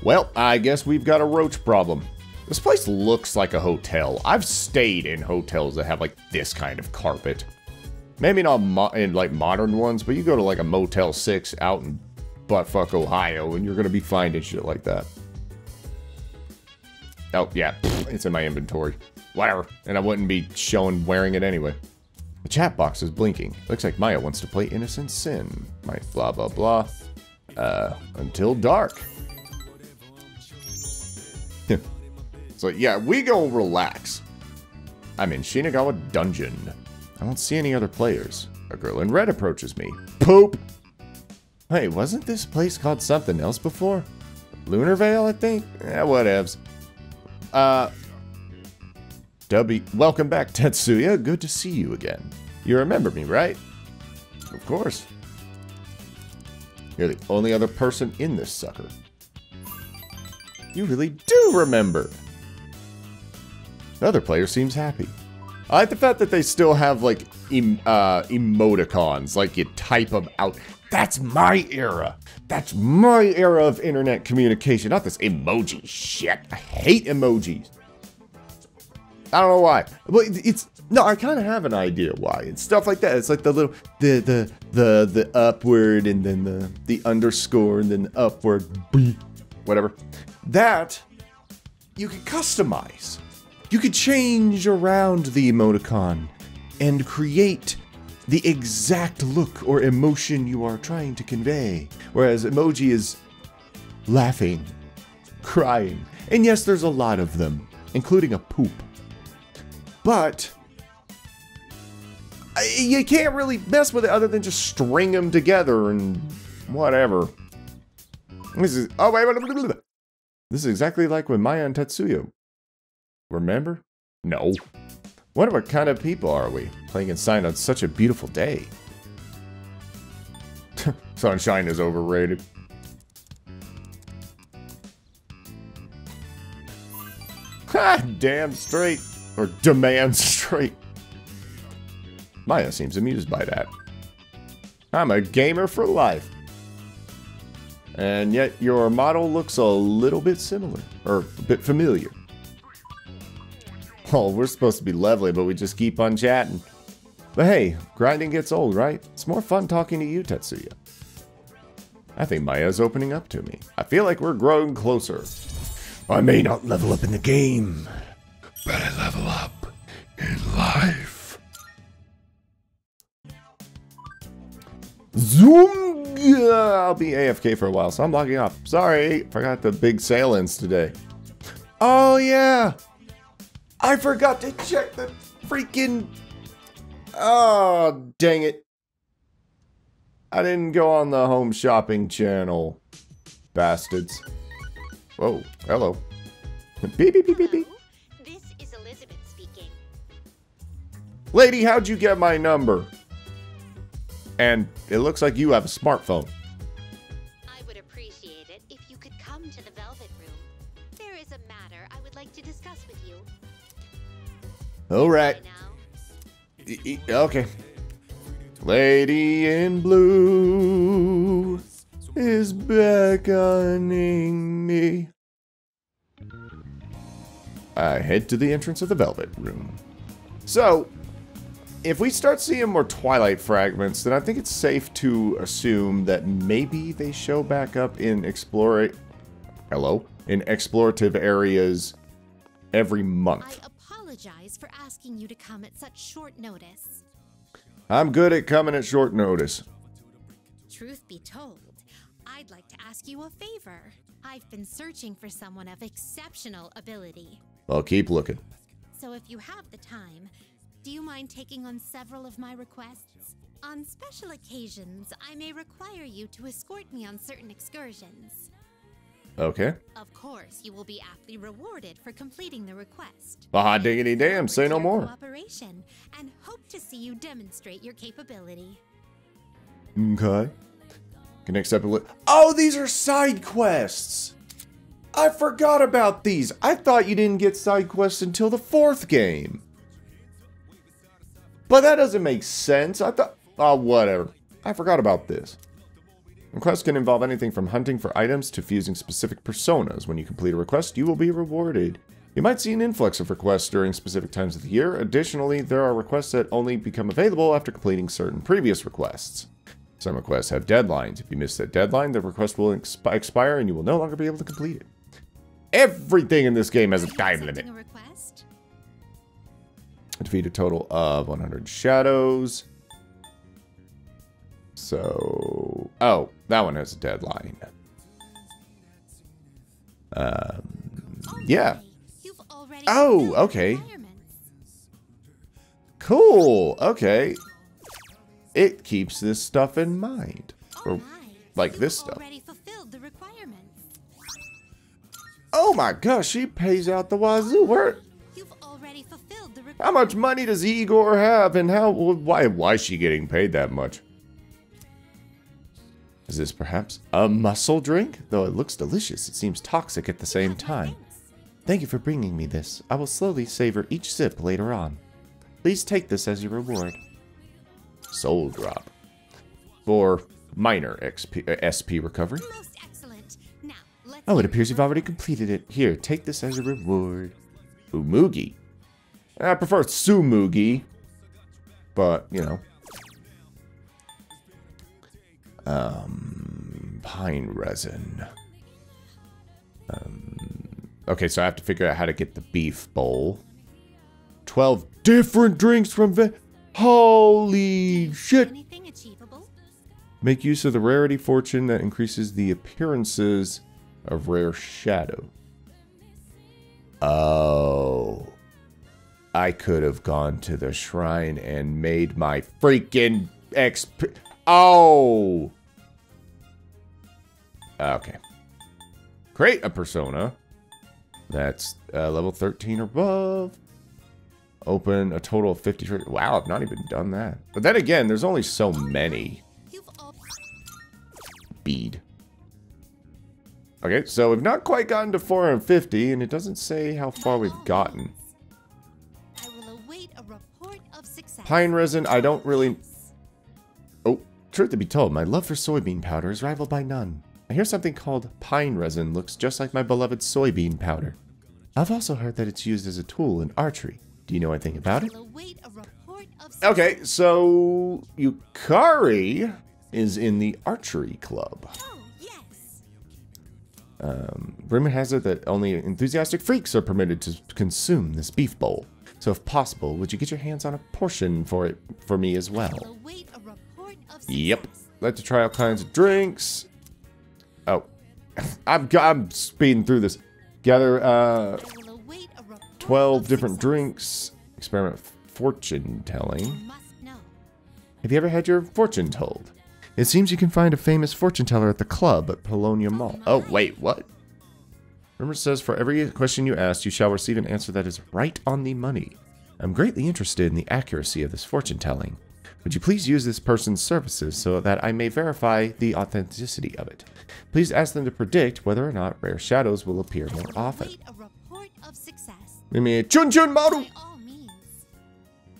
Well, I guess we've got a roach problem. This place looks like a hotel. I've stayed in hotels that have like this kind of carpet. Maybe not in like modern ones, but you go to like a Motel 6 out in buttfuck Ohio and you're gonna be finding shit like that. Oh yeah, it's in my inventory. Whatever. And I wouldn't be wearing it anyway. The chat box is blinking. Looks like Maya wants to play Innocent Sin. My blah blah blah. Until dark. So yeah, we go relax. I'm in Shinagawa Dungeon. I don't see any other players. A girl in red approaches me. Poop! Hey, wasn't this place called something else before? Lunar Vale, I think? Whatevs. Welcome back, Tetsuya. Good to see you again. You remember me, right? Of course. You're the only other person in this sucker. You really do remember. The other player seems happy. I like the fact that they still have, like, emoticons. Like, you type them out. That's my era. That's my era of internet communication. Not this emoji shit. I hate emojis. I don't know why. But it's... No, I kind of have an idea why. It's stuff like that. It's like the little... The upward, and then the underscore, and then the upward. Whatever. That, you can customize. You could change around the emoticon and create the exact look or emotion you are trying to convey. Whereas emoji is laughing, crying, and yes, there's a lot of them, including a poop. But You can't really mess with it other than just string them together and whatever. This is, oh wait, this is exactly like with Maya and Tetsuya. Remember? No. What kind of people are we? Playing inside on such a beautiful day. Sunshine is overrated. Ha! Damn straight. Or demand straight. Maya seems amused by that. I'm a gamer for life. And yet your model looks a little bit similar. Or a bit familiar. Oh, we're supposed to be lovely, but we just keep on chatting. But hey, grinding gets old, right? It's more fun talking to you, Tetsuya. I think Maya's opening up to me. I feel like we're growing closer. I may not level up in the game, but I level up in life. Zoom! I'll be AFK for a while, so I'm logging off. Sorry, forgot the big sale ends today. Oh yeah! I forgot to check the freaking... Oh, dang it. I didn't go on the home shopping channel. Bastards. Whoa, hello. Beep, beep, beep, beep, beep. This is Elizabeth speaking. Lady, how'd you get my number? And it looks like you have a smartphone. I would appreciate it if you could come to the Velvet Room. There is a matter I would like to discuss with you. Alright. Okay. Lady in blue is beckoning me. I head to the entrance of the Velvet Room. So, if we start seeing more Twilight fragments, then I think it's safe to assume that maybe they show back up in explorative areas every month. I apologize for asking you to come at such short notice. I'm good at coming at short notice. Truth be told, I'd like to ask you a favor. I've been searching for someone of exceptional ability. I'll keep looking. So if you have the time, do you mind taking on several of my requests? On special occasions, I may require you to escort me on certain excursions. Okay. Of course, you will be aptly rewarded for completing the request. Ah, diggity damn, say no more. Cooperation, and hope to see you demonstrate your capability. Okay. Can accept a Oh, these are side quests! I forgot about these. I thought you didn't get side quests until the 4th game. But that doesn't make sense. I thought... Oh, whatever. I forgot about this. Requests can involve anything from hunting for items to fusing specific personas. When you complete a request, you will be rewarded. You might see an influx of requests during specific times of the year. Additionally, there are requests that only become available after completing certain previous requests. Some requests have deadlines. If you miss that deadline, the request will expire and you will no longer be able to complete it. Everything in this game has a time limit. Defeat a total of 100 shadows. So... Oh, that one has a deadline. Yeah. Oh, okay. Cool. Okay. It keeps this stuff in mind. Or, like this stuff. Oh my gosh, she pays out the wazoo. Where? How much money does Igor have, and why is she getting paid that much? Is this perhaps a muscle drink? Though it looks delicious, it seems toxic at the same time. Thank you for bringing me this. I will slowly savor each sip later on. Please take this as your reward. Soul drop. For minor SP recovery. Oh, it appears you've already completed it. Here, take this as your reward. Umugi. I prefer Tsumugi. But, you know. Pine resin. Okay, so I have to figure out how to get the beef bowl. 12 different drinks from Holy shit! Make use of the rarity fortune that increases the appearances of rare shadow. Oh. I could have gone to the shrine and made my freaking XP. Oh! Okay. Create a persona. That's level 13 or above. Open a total of 50. Wow, I've not even done that. But then again, there's only so many. Bead. Okay, so we've not quite gotten to 450, and it doesn't say how far we've gotten. I will await a report of success. Pine resin, I don't really... Oh, truth to be told, my love for soybean powder is rivaled by none. I hear something called pine resin looks just like my beloved soybean powder. I've also heard that it's used as a tool in archery. Do you know anything about it? Okay, so Yukari is in the archery club. Oh, yes. Rumor has it that only enthusiastic freaks are permitted to consume this beef bowl. So if possible, would you get your hands on a portion for me as well? Await a report of success. Yep. Like to try all kinds of drinks. Oh, I'm speeding through this. Gather 12 different drinks. Experiment with fortune telling. Have you ever had your fortune told? It seems you can find a famous fortune teller at the club at Polonia Mall. Oh, wait, what? Rumor says for every question you ask, you shall receive an answer that is right on the money. I'm greatly interested in the accuracy of this fortune telling. Would you please use this person's services so that I may verify the authenticity of it? Please ask them to predict whether or not rare shadows will appear more often. Give me a Chun Chun Maru!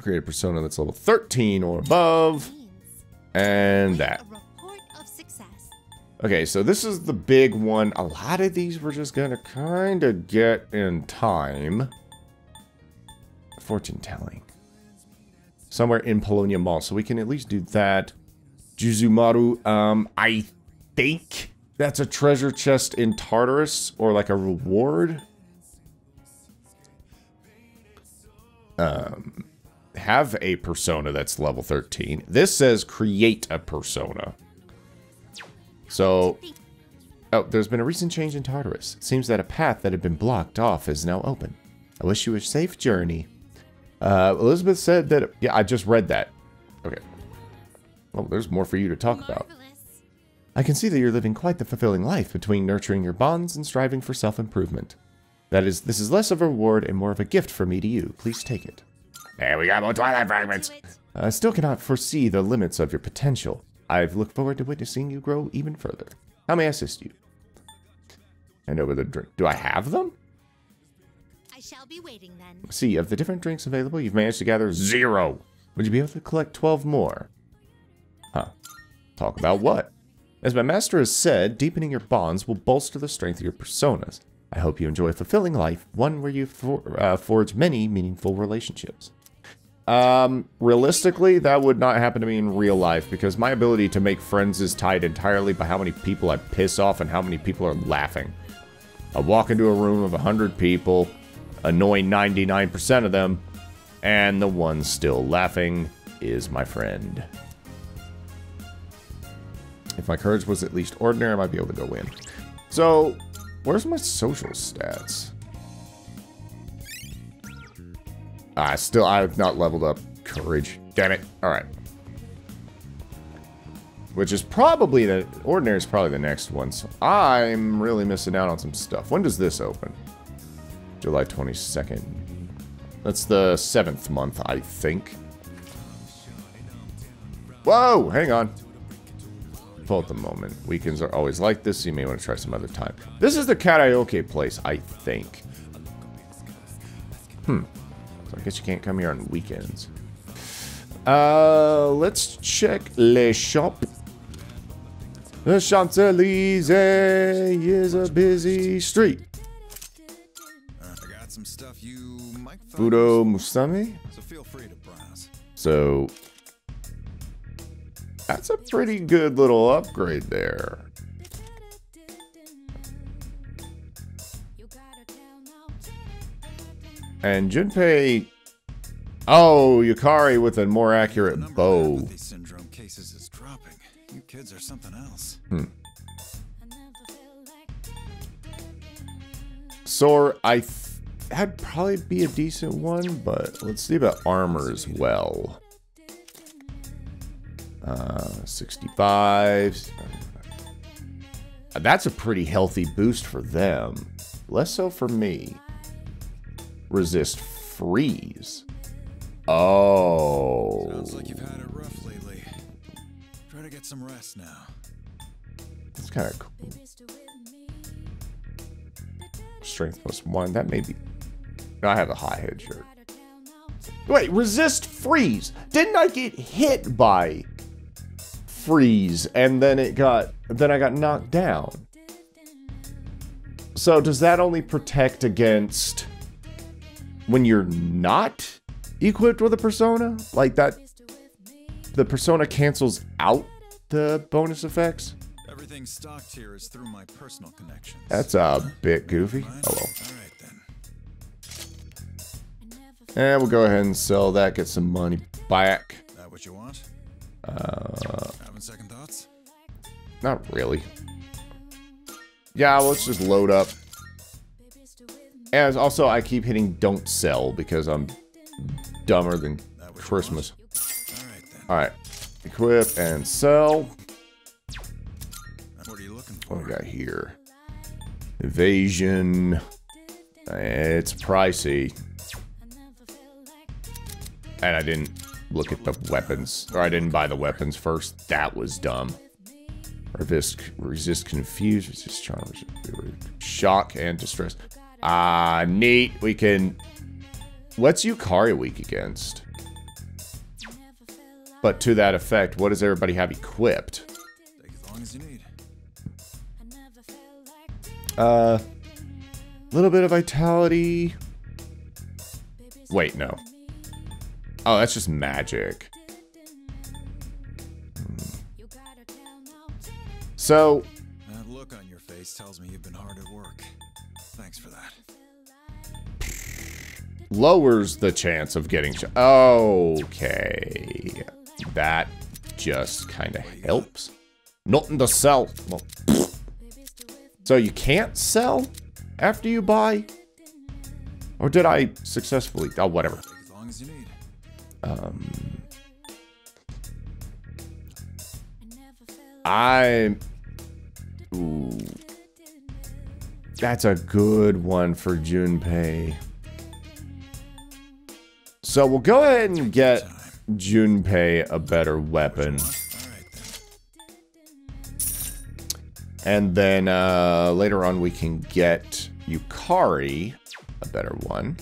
Create a persona that's level 13 or above. And that. Okay, so this is the big one. A lot of these we're just gonna kind of get in time. Fortune telling. Somewhere in Polonia Mall, so we can at least do that. Juzumaru, I think that's a treasure chest in Tartarus, or like a reward. Have a persona that's level 13. This says create a persona. So, oh, there's been a recent change in Tartarus. It seems that a path that had been blocked off is now open. I wish you a safe journey. Elizabeth said that... Yeah, I just read that. Okay. Well, there's more for you to talk about. I can see that you're living quite the fulfilling life between nurturing your bonds and striving for self-improvement. This is less of a reward and more of a gift from me to you. Please take it. There we got more Twilight Fragments. I still cannot foresee the limits of your potential. I've looked forward to witnessing you grow even further. How may I assist you? Hand over the drink. Do I have them? I shall be waiting then. See, of the different drinks available, you've managed to gather 0. Would you be able to collect 12 more? Huh. Talk about what? As my master has said, deepening your bonds will bolster the strength of your personas. I hope you enjoy a fulfilling life, one where you forge many meaningful relationships. Realistically, that would not happen to me in real life, because my ability to make friends is tied entirely by how many people I piss off and how many people are laughing. I walk into a room of 100 people, annoy 99% of them, and the one still laughing is my friend. If my courage was at least ordinary, I might be able to go in. So, where's my social stats? I've not leveled up courage. Damn it. Alright. Which is probably ordinary is probably the next one. So I'm really missing out on some stuff. When does this open? July 22nd. That's the 7th month, I think. Whoa! Hang on. Full at the moment. Weekends are always like this, so you may want to try some other time. This is the karaoke place, I think. So I guess you can't come here on weekends. Let's check Le Shop. The Champs-Élysées is a busy street. I got some stuff you might find. Fudo Musame? So feel free to browse. So that's a pretty good little upgrade there. And Junpei... Oh, Yukari with a more accurate bow. These syndrome cases is dropping. You kids are something else. Sor, that'd probably be a decent one, but let's see about armor as well. 65. That's a pretty healthy boost for them. Less so for me. Resist freeze. Oh. Sounds like you've had it rough lately. Try to get some rest now. That's kind of cool. Strength +1. That may be... No, I have a high head shirt. Wait, resist freeze. Didn't I get hit by freeze and then I got knocked down? So does that only protect against when you're not equipped with a persona? Like that, the persona cancels out the bonus effects? Everything stocked here is through my personal connections. That's a bit goofy. Oh well. Alright then. And we'll go ahead and sell that, get some money back. That what you want? Having second thoughts? Not really. Yeah, let's just load up. And also, I keep hitting don't sell because I'm dumber than Christmas. Alright. Equip and sell. What are you looking for? What do we got here? Evasion. It's pricey. And I didn't look at the weapons. Or I didn't buy the weapons first. That was dumb. Resist confuse. Resist charm. Shock and distress. Neat. We can... What's Yukari weak against? But to that effect, what does everybody have equipped? Take as long as you need. Little bit of vitality. Wait, no. Oh, that's just magic. So... That look on your face tells me you've been hard at work. Thanks for that. Lowers the chance of getting... Okay. That just kind of helps. Nothing to sell. Well, so you can't sell after you buy? Or did I successfully... Oh, whatever. Take as long as you need. Ooh. That's a good one for Junpei. So we'll go ahead and get Junpei a better weapon. And then later on we can get Yukari a better one.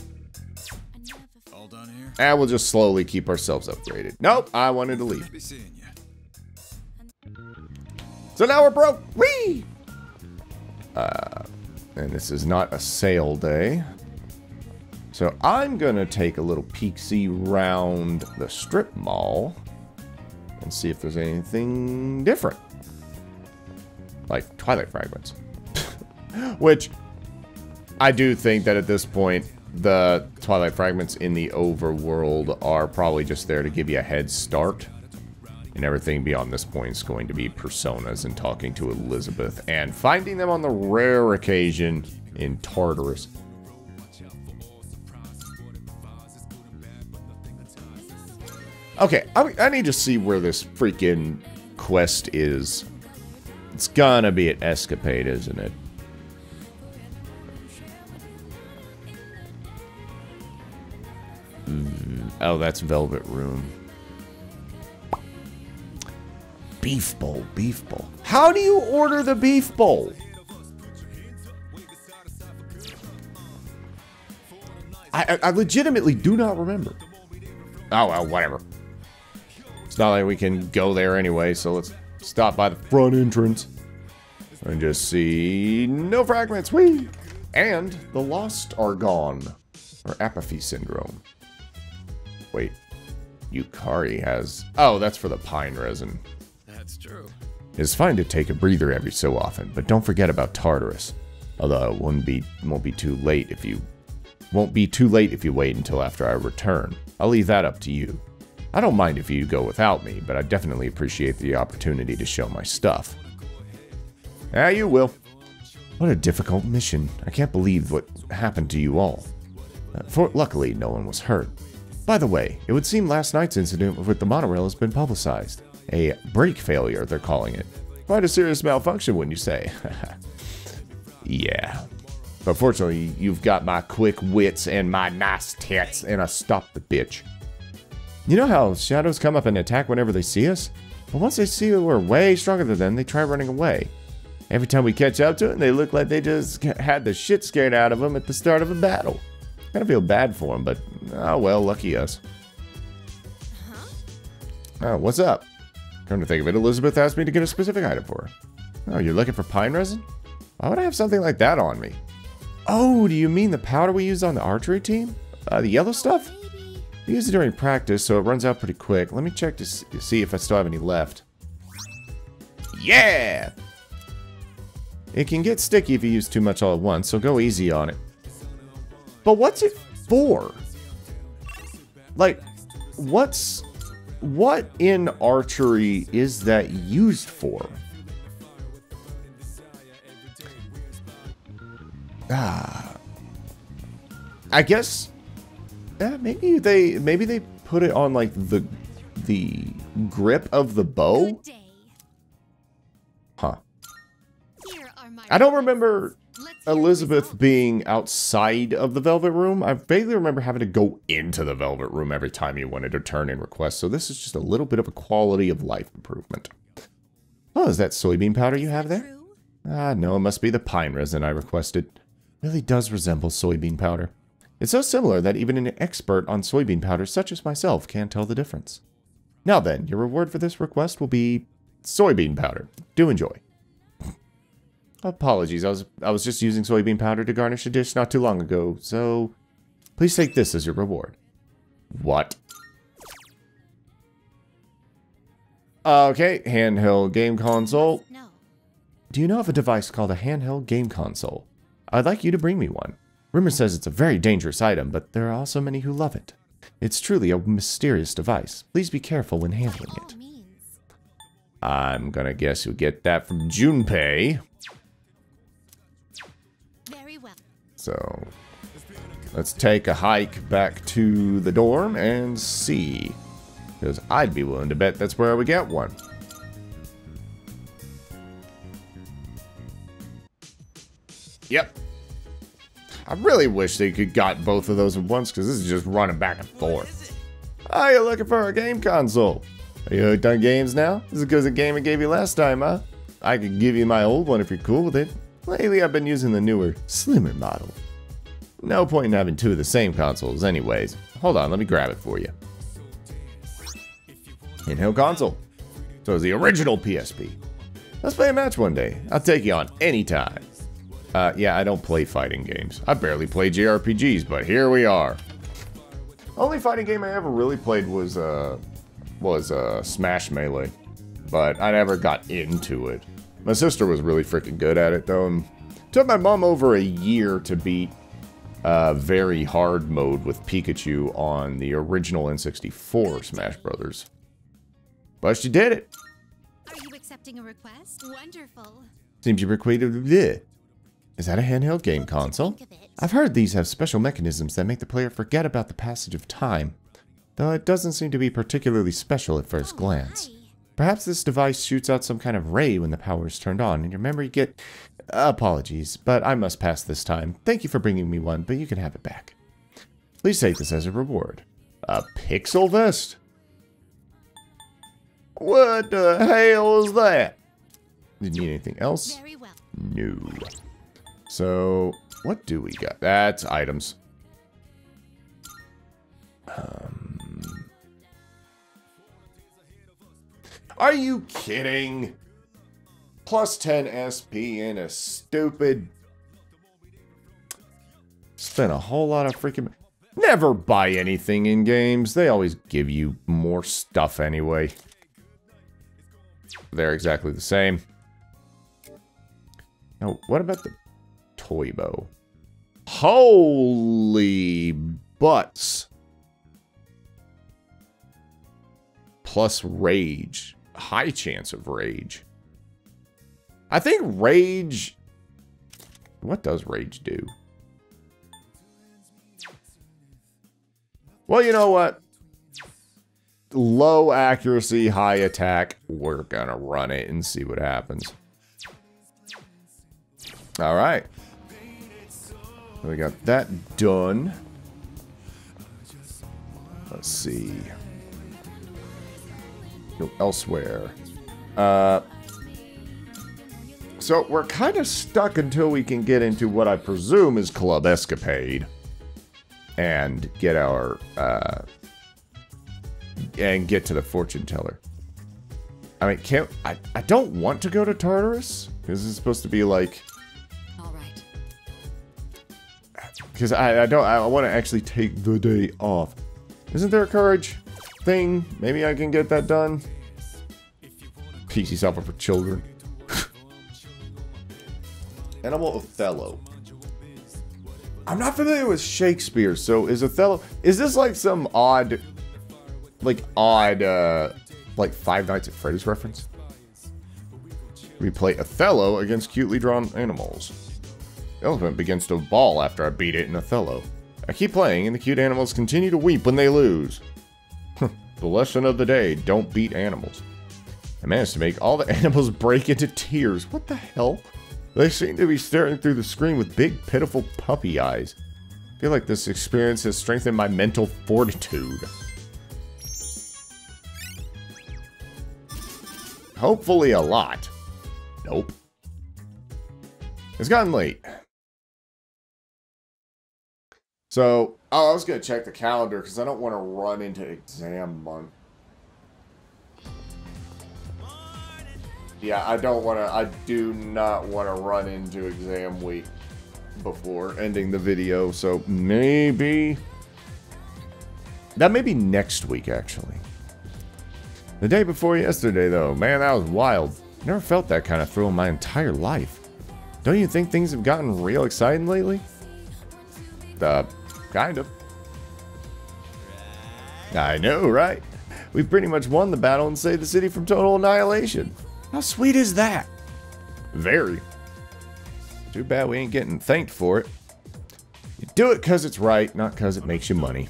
All done here? And we'll just slowly keep ourselves upgraded. Nope, I wanted to leave. Be seeing you. So now we're broke. Whee! And this is not a sale day. So I'm gonna take a little peek-see round the strip mall and see if there's anything different. Like Twilight Fragments. Which I do think that at this point the Twilight Fragments in the overworld are probably just there to give you a head start. And everything beyond this point is going to be personas and talking to Elizabeth and finding them on the rare occasion in Tartarus. Okay, I need to see where this freaking quest is. It's gonna be an escapade, isn't it? Oh, that's Velvet Room. Beef bowl, beef bowl. How do you order the beef bowl? I legitimately do not remember. Oh, well, whatever. It's not like we can go there anyway, so let's stop by the front entrance and just see no fragments. Whee! And the lost are gone. Or apathy syndrome. Wait. Yukari has... Oh, that's for the pine resin. That's true. It's fine to take a breather every so often, but don't forget about Tartarus. Although it won't be too late if you wait until after I return. I'll leave that up to you. I don't mind if you go without me, but I definitely appreciate the opportunity to show my stuff. Yeah, you will. What a difficult mission. I can't believe what happened to you all. Luckily, no one was hurt. By the way, it would seem last night's incident with the monorail has been publicized. A brake failure, they're calling it. Quite a serious malfunction, wouldn't you say? Yeah. But fortunately, you've got my quick wits and my nice tits, and I stopped the bitch. You know how shadows come up and attack whenever they see us? But once they see that we're way stronger than them, they try running away. Every time we catch up to it, they look like they just had the shit scared out of them at the start of a battle. Kinda feel bad for them, but oh well, lucky us. Oh, what's up? Come to think of it, Elizabeth asked me to get a specific item for her. Oh, you're looking for pine resin? Why would I have something like that on me? Oh, do you mean the powder we used on the archery team? The yellow stuff? We use it during practice, so it runs out pretty quick. Let me check to see if I still have any left. Yeah! It can get sticky if you use too much all at once, so go easy on it. But what's it for? Like, what in archery is that used for? I guess maybe they put it on like the grip of the bow. Huh. I don't remember Elizabeth being outside of the Velvet Room. I vaguely remember having to go into the Velvet Room every time you wanted to turn in requests, so this is just a little bit of a quality of life improvement. Oh, is that soybean powder you have there? No, it must be the pine resin I requested. It really does resemble soybean powder. It's so similar that even an expert on soybean powder such as myself can't tell the difference. Now then, your reward for this request will be soybean powder. Do enjoy. Apologies, I was just using soybean powder to garnish a dish not too long ago, so please take this as your reward. What? Okay, handheld game console. No. Do you know of a device called a handheld game console? I'd like you to bring me one. Rumor says it's a very dangerous item, but there are also many who love it. It's truly a mysterious device. Please be careful when handling it. I'm gonna guess you'll get that from Junpei. Very well. So, let's take a hike back to the dorm and see. Because I'd be willing to bet that's where we get one. Yep. I really wish they could got both of those at once, because this is just running back and forth. Oh, you're looking for a game console. Are you hooked on games now? Is it because the game I gave you last time, huh? I could give you my old one if you're cool with it. Lately, I've been using the newer, slimmer model. No point in having two of the same consoles anyways. Hold on, let me grab it for you. Handheld console. So it's the original PSP. Let's play a match one day. I'll take you on anytime. Yeah, I don't play fighting games. I barely play JRPGs, but here we are. Only fighting game I ever really played was Smash Melee, but I never got into it. My sister was really freaking good at it, though, and took my mom over a year to beat very hard mode with Pikachu on the original N64 Smash Brothers. But she did it. Are you accepting a request? Wonderful. Seems you requested bleh. Is that a handheld game console? I've heard these have special mechanisms that make the player forget about the passage of time, though it doesn't seem to be particularly special at first glance. Perhaps this device shoots out some kind of ray when the power is turned on, and your memory get... Apologies, but I must pass this time. Thank you for bringing me one, but you can have it back. Please take this as a reward. A pixel vest? What the hell is that? Did you need anything else? Very well. No. So, what do we got? That's items. Are you kidding? Plus 10 SP in a stupid... Spent a whole lot of freaking... Never buy anything in games. They always give you more stuff anyway. They're exactly the same. Now, what about the toy bow? Holy butts. Plus rage. High chance of rage. I think rage... What does rage do? Well, you know what? Low accuracy, high attack. We're gonna run it and see what happens. Alright. We got that done. Let's see. Go elsewhere. So we're kind of stuck until we can get into what I presume is Club Escapade. And get our, and get to the fortune teller. I mean, I don't want to go to Tartarus, because it's supposed to be like... Alright. Because I want to actually take the day off. Isn't there a courage thing? Maybe I can get that done? Piece yourself up for children. Animal Othello. I'm not familiar with Shakespeare, so is Othello... Is this like some odd... like Five Nights at Freddy's reference? We play Othello against cutely drawn animals. The elephant begins to bawl after I beat it in Othello. I keep playing and the cute animals continue to weep when they lose. The lesson of the day, don't beat animals. I managed to make all the animals break into tears. What the hell? They seem to be staring through the screen with big, pitiful puppy eyes. I feel like this experience has strengthened my mental fortitude. Hopefully a lot. Nope. It's gotten late. So, I was going to check the calendar because I don't want to run into exam month. Yeah, I do not want to run into exam week before ending the video, so maybe... That may be next week, actually. The day before yesterday, though, man, that was wild. Never felt that kind of thrill in my entire life. Don't you think things have gotten real exciting lately? Kind of. I know, right? We pretty much won the battle and saved the city from total annihilation. How sweet is that? Very. Too bad we ain't getting thanked for it. You do it because it's right, not because it makes you money.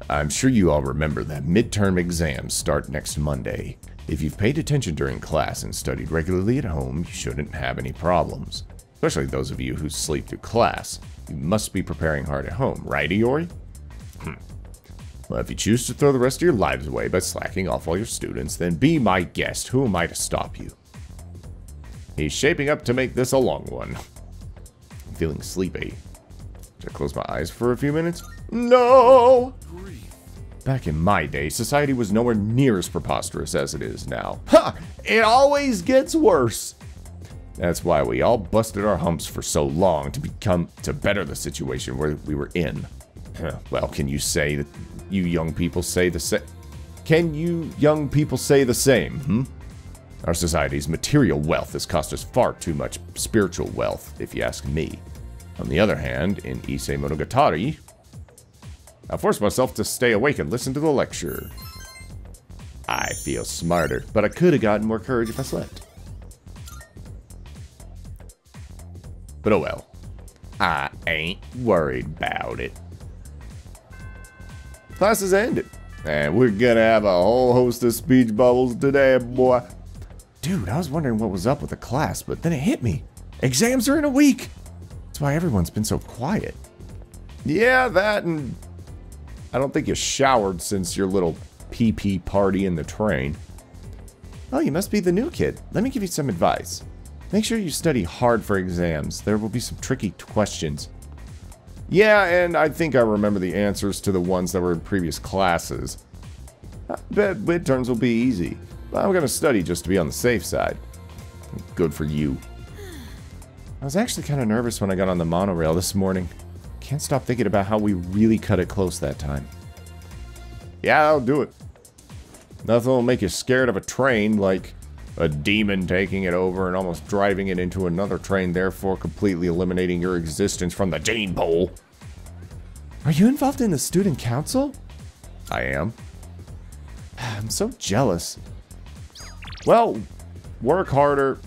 I'm sure you all remember that midterm exams start next Monday. If you've paid attention during class and studied regularly at home, you shouldn't have any problems. Especially those of you who sleep through class. You must be preparing hard at home, right, Iori? Well, if you choose to throw the rest of your lives away by slacking off all your students, then be my guest. Who am I to stop you? He's shaping up to make this a long one. I'm feeling sleepy. Should I close my eyes for a few minutes? No! Back in my day, society was nowhere near as preposterous as it is now. Ha! It always gets worse! That's why we all busted our humps for so long to better the situation where we were in. Well, can you say that you young people say the same? Can you young people say the same, Our society's material wealth has cost us far too much spiritual wealth, if you ask me. On the other hand, in Issei Monogatari, I forced myself to stay awake and listen to the lecture. I feel smarter, but I could have gotten more courage if I slept. But oh well. I ain't worried about it. Class is ended, and we're gonna have a whole host of speech bubbles today, boy. Dude, I was wondering what was up with the class, but then it hit me. Exams are in a week. That's why everyone's been so quiet. Yeah, that and... I don't think you showered since your little pee-pee party in the train. Oh, you must be the new kid. Let me give you some advice. Make sure you study hard for exams. There will be some tricky questions. Yeah, and I think I remember the answers to the ones that were in previous classes. I bet midterms will be easy. I'm going to study just to be on the safe side. Good for you. I was actually kind of nervous when I got on the monorail this morning. Can't stop thinking about how we really cut it close that time. Yeah, I'll do it. Nothing will make you scared of a train like a demon taking it over and almost driving it into another train, therefore completely eliminating your existence from the gene pool. Are you involved in the student council? I am. I'm so jealous. Well, work harder.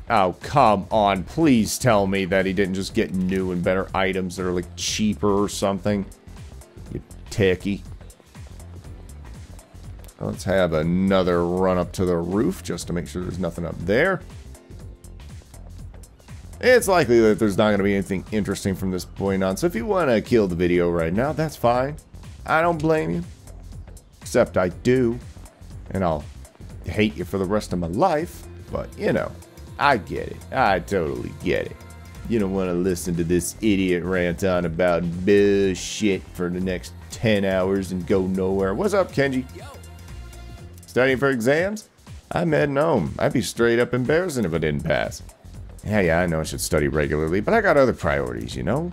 Oh, come on. Please tell me that he didn't just get new and better items that are, like, cheaper or something. You techie. Let's have another run up to the roof just to make sure there's nothing up there. It's likely that there's not going to be anything interesting from this point on, so if you want to kill the video right now, that's fine. I don't blame you. Except I do. And I'll hate you for the rest of my life. But, you know, I get it. I totally get it. You don't want to listen to this idiot rant on about bullshit for the next 10 hours and go nowhere. What's up, Kenji? Studying for exams? I'm heading home. I'd be straight up embarrassing if I didn't pass. Yeah, I know I should study regularly, but I got other priorities, you know?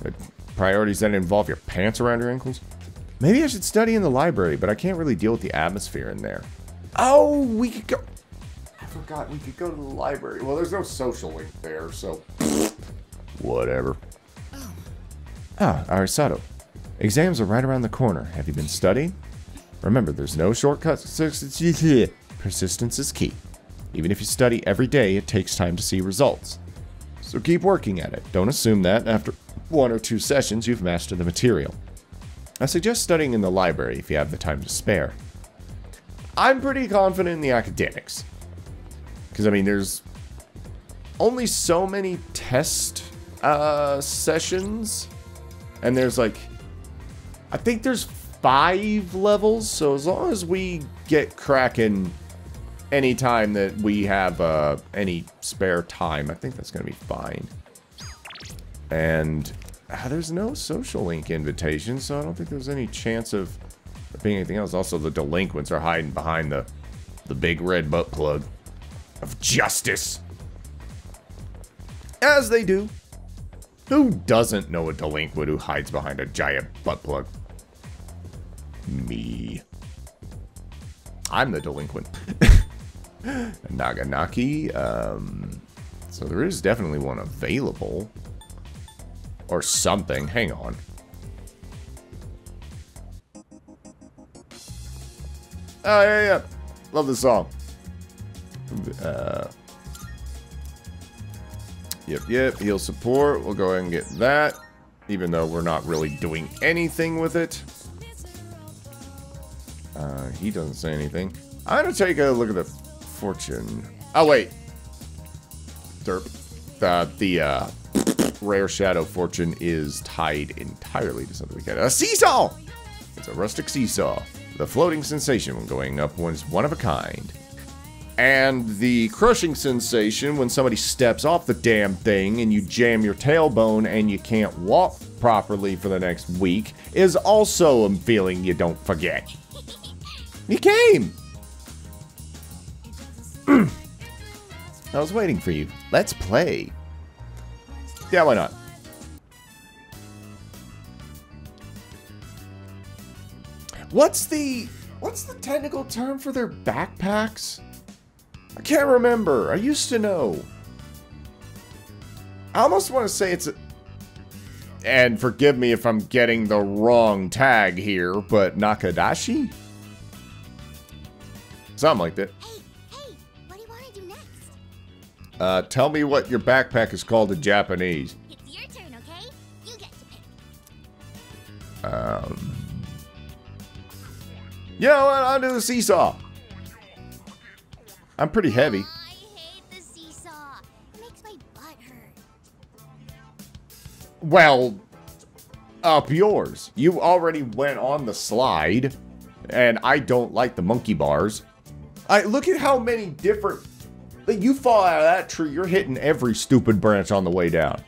Like priorities that involve your pants around your ankles. Maybe I should study in the library, but I can't really deal with the atmosphere in there. Oh, we could go... I forgot we could go to the library. Well, there's no social link there, so... whatever. Ah, Arisato. Exams are right around the corner. Have you been studying? Remember, there's no shortcuts. Persistence is key. Even if you study every day, it takes time to see results. So keep working at it. Don't assume that after 1 or 2 sessions you've mastered the material. I suggest studying in the library if you have the time to spare. I'm pretty confident in the academics. Because, I mean, there's only so many test sessions. And there's like... I think there's 5 levels. So as long as we get cracking... anytime that we have any spare time, I think that's going to be fine. And there's no social link invitation, so I don't think there's any chance of there being anything else. Also, the delinquents are hiding behind the big red butt plug of justice. As they do. Who doesn't know a delinquent who hides behind a giant butt plug? Me. I'm the delinquent. Naganaki, so there is definitely one available. Or something, hang on. Oh, yeah. Love the song. Yep, heal support, we'll go ahead and get that. Even though we're not really doing anything with it. He doesn't say anything. I'm gonna take a look at the fortune. Oh, wait. Derp. The rare shadow fortune is tied entirely to something we get. A seesaw! It's a rustic seesaw. The floating sensation when going up was one of a kind. And the crushing sensation when somebody steps off the damn thing and you jam your tailbone and you can't walk properly for the next week is also a feeling you don't forget. You came! I was waiting for you. Let's play. Yeah, why not? What's the technical term for their backpacks? I can't remember. I used to know. I almost want to say it's a... And forgive me if I'm getting the wrong tag here, but Nakadashi? Something like that. Hey, what do you want to do next? Tell me what your backpack is called in Japanese. It's your turn, okay? You get to pick. You know what? I'll do the seesaw. I'm pretty heavy. I hate the seesaw. It makes my butt hurt. Well, up yours. You already went on the slide, and I don't like the monkey bars. Look at how many different... Like, you fall out of that tree, you're hitting every stupid branch on the way down.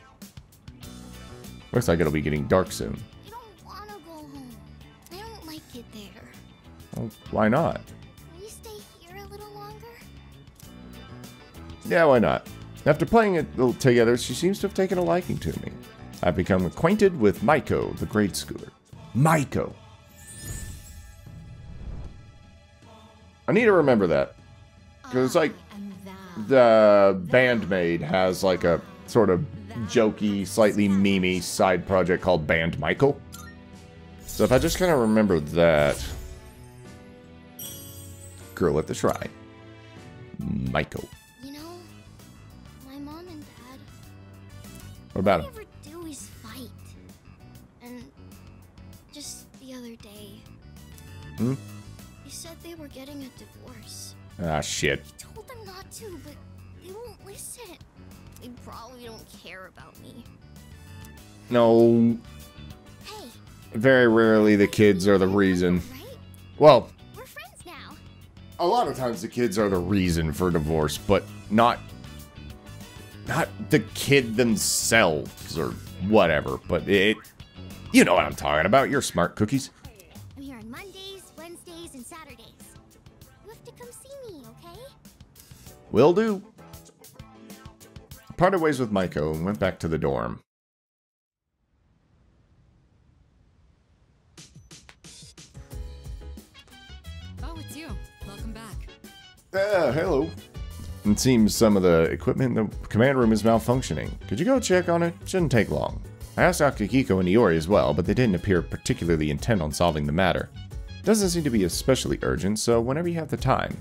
Looks like it'll be getting dark soon. I don't want to go home. I don't like it there. Well, why not? Can we stay here a little longer? Yeah, why not? After playing it together, she seems to have taken a liking to me. I've become acquainted with Maiko, the grade schooler. Maiko. I need to remember that. Because it's like the Bandmaid has like a sort of jokey, slightly memey side project called Band Michael. So if I just kind of remember that. Girl at the Shrine. Maiko. You know, What about All him? they ever do is fight. And just the other day, Hmm? they said they were getting a divorce. Ah, shit. I told them not to, but they won't listen. They probably don't care about me. No. Hey, Very rarely the kids are the reason. right? Well, We're friends now. a lot of times the kids are the reason for divorce, but not the kid themselves or whatever. But you know what I'm talking about. You're smart, Cookies. I'm here on Mondays, Wednesdays, and Saturdays. You have to come see me, okay? Will do. Parted ways with Maiko and went back to the dorm. Oh, it's you. Welcome back. Hello. It seems some of the equipment in the command room is malfunctioning. Could you go check on it? Shouldn't take long. I asked Akihiko and Iori as well, but they didn't appear particularly intent on solving the matter. Doesn't seem to be especially urgent, so whenever you have the time.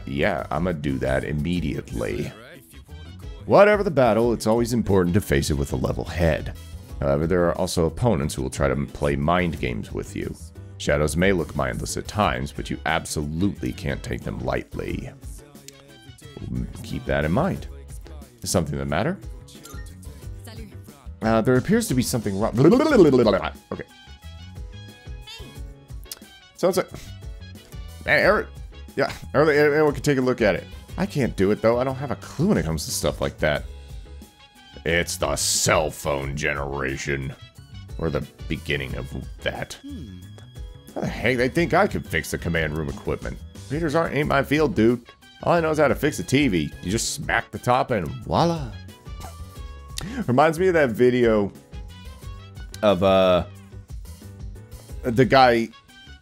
Yeah, I'ma do that immediately. Whatever the battle, it's always important to face it with a level head. However, there are also opponents who will try to play mind games with you. Shadows may look mindless at times, but you absolutely can't take them lightly. Keep that in mind. Is something the matter? Salut. There appears to be something wrong. Okay. Sounds like... Man, Eric... Yeah, everyone can take a look at it. I can't do it, though. I don't have a clue when it comes to stuff like that. It's the cell phone generation. Or the beginning of that. How the heck they think I could fix the command room equipment? Computers ain't my field, dude. All I know is how to fix a TV. You just smack the top and voila. Reminds me of that video of the guy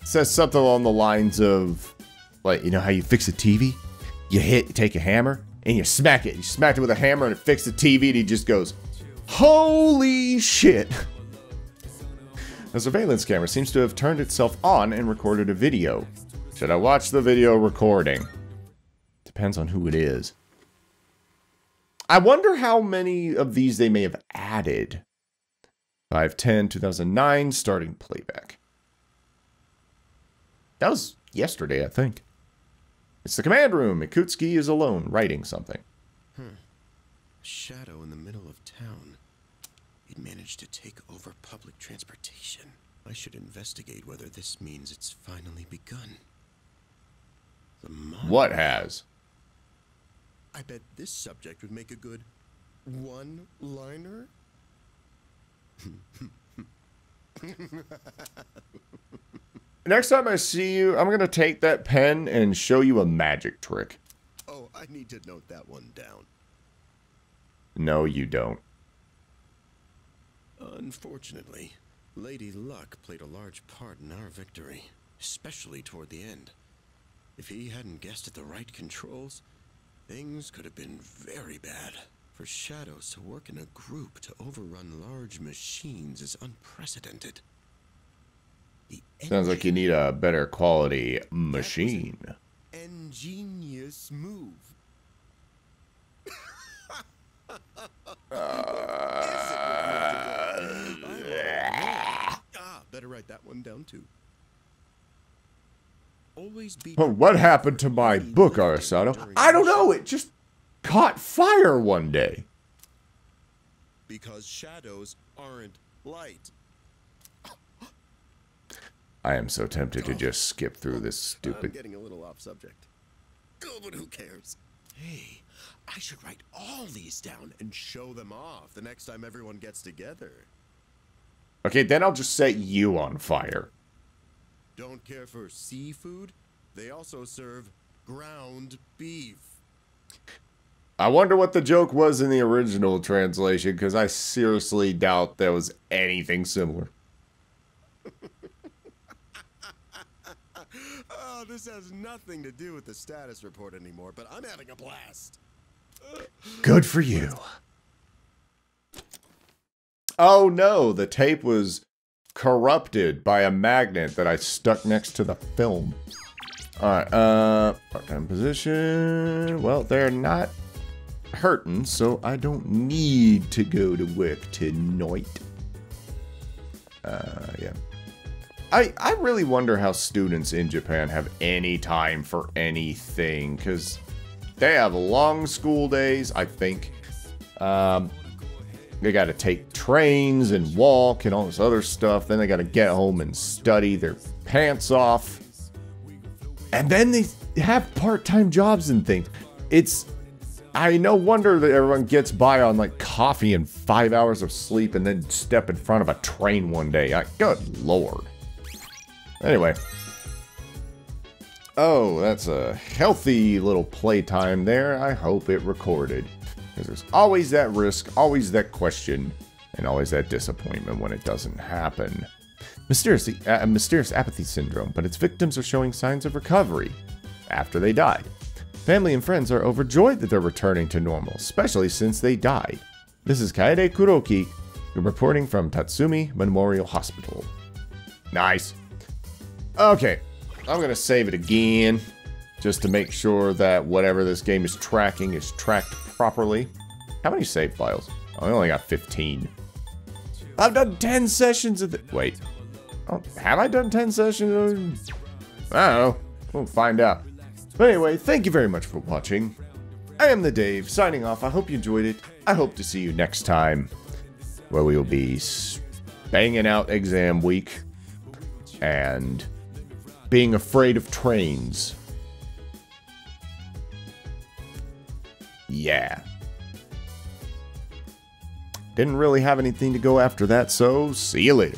says something along the lines of, like, you know how you fix a TV? You take a hammer and you smack it. You smack it with a hammer and it fixes the TV, and he just goes, holy shit. The surveillance camera seems to have turned itself on and recorded a video. Should I watch the video recording? Depends on who it is. I wonder how many of these they may have added. 5/10/2009, starting playback. That was yesterday, I think. It's the command room. Ikutsuki is alone, writing something. Shadow in the middle of town. He'd managed to take over public transportation. I should investigate whether this means it's finally begun. What has? I bet this subject would make a good one-liner. Next time I see you, I'm going to take that pen and show you a magic trick. Oh, I need to note that one down. No, you don't. Unfortunately, Lady Luck played a large part in our victory, especially toward the end. If he hadn't guessed at the right controls, things could have been very bad. For Shadows to work in a group to overrun large machines is unprecedented. Sounds like you need a better quality machine. Ingenious move. Better write that one down too. Always be. What happened to my book, Arisato? I don't know. It just caught fire one day. Because shadows aren't light. I am so tempted to just skip through this stupid... I'm getting a little off subject. Oh, but who cares? Hey, I should write all these down and show them off the next time everyone gets together. Okay, then I'll just set you on fire. Don't care for seafood? They also serve ground beef. I wonder what the joke was in the original translation, because I seriously doubt there was anything similar. Oh, this has nothing to do with the status report anymore, but I'm having a blast. Good for you. Oh no, the tape was corrupted by a magnet that I stuck next to the film. Alright, part-time position. Well, they're not hurting, so I don't need to go to work tonight. Yeah. I really wonder how students in Japan have any time for anything, because they have long school days, I think. They got to take trains and walk and all this other stuff. Then they got to get home and study their pants off. And then they have part-time jobs and things. I no wonder that everyone gets by on like coffee and 5 hours of sleep and then step in front of a train one day. Good lord. Anyway. Oh, that's a healthy little playtime there. I hope it recorded. Because there's always that risk, always that question, and always that disappointment when it doesn't happen. Mysterious apathy syndrome, but its victims are showing signs of recovery after they died. Family and friends are overjoyed that they're returning to normal, especially since they died. This is Kaede Kuroki, reporting from Tatsumi Memorial Hospital. Nice. Okay, I'm going to save it again, just to make sure that whatever this game is tracking is tracked properly. How many save files? Oh, I only got 15. I've done 10 sessions of the... Wait. Oh, have I done 10 sessions? I don't know. We'll find out. But anyway, thank you very much for watching. I am the Dave, signing off. I hope you enjoyed it. I hope to see you next time, where we will be banging out exam week and being afraid of trains. Yeah. Didn't really have anything to go after that, so see you later.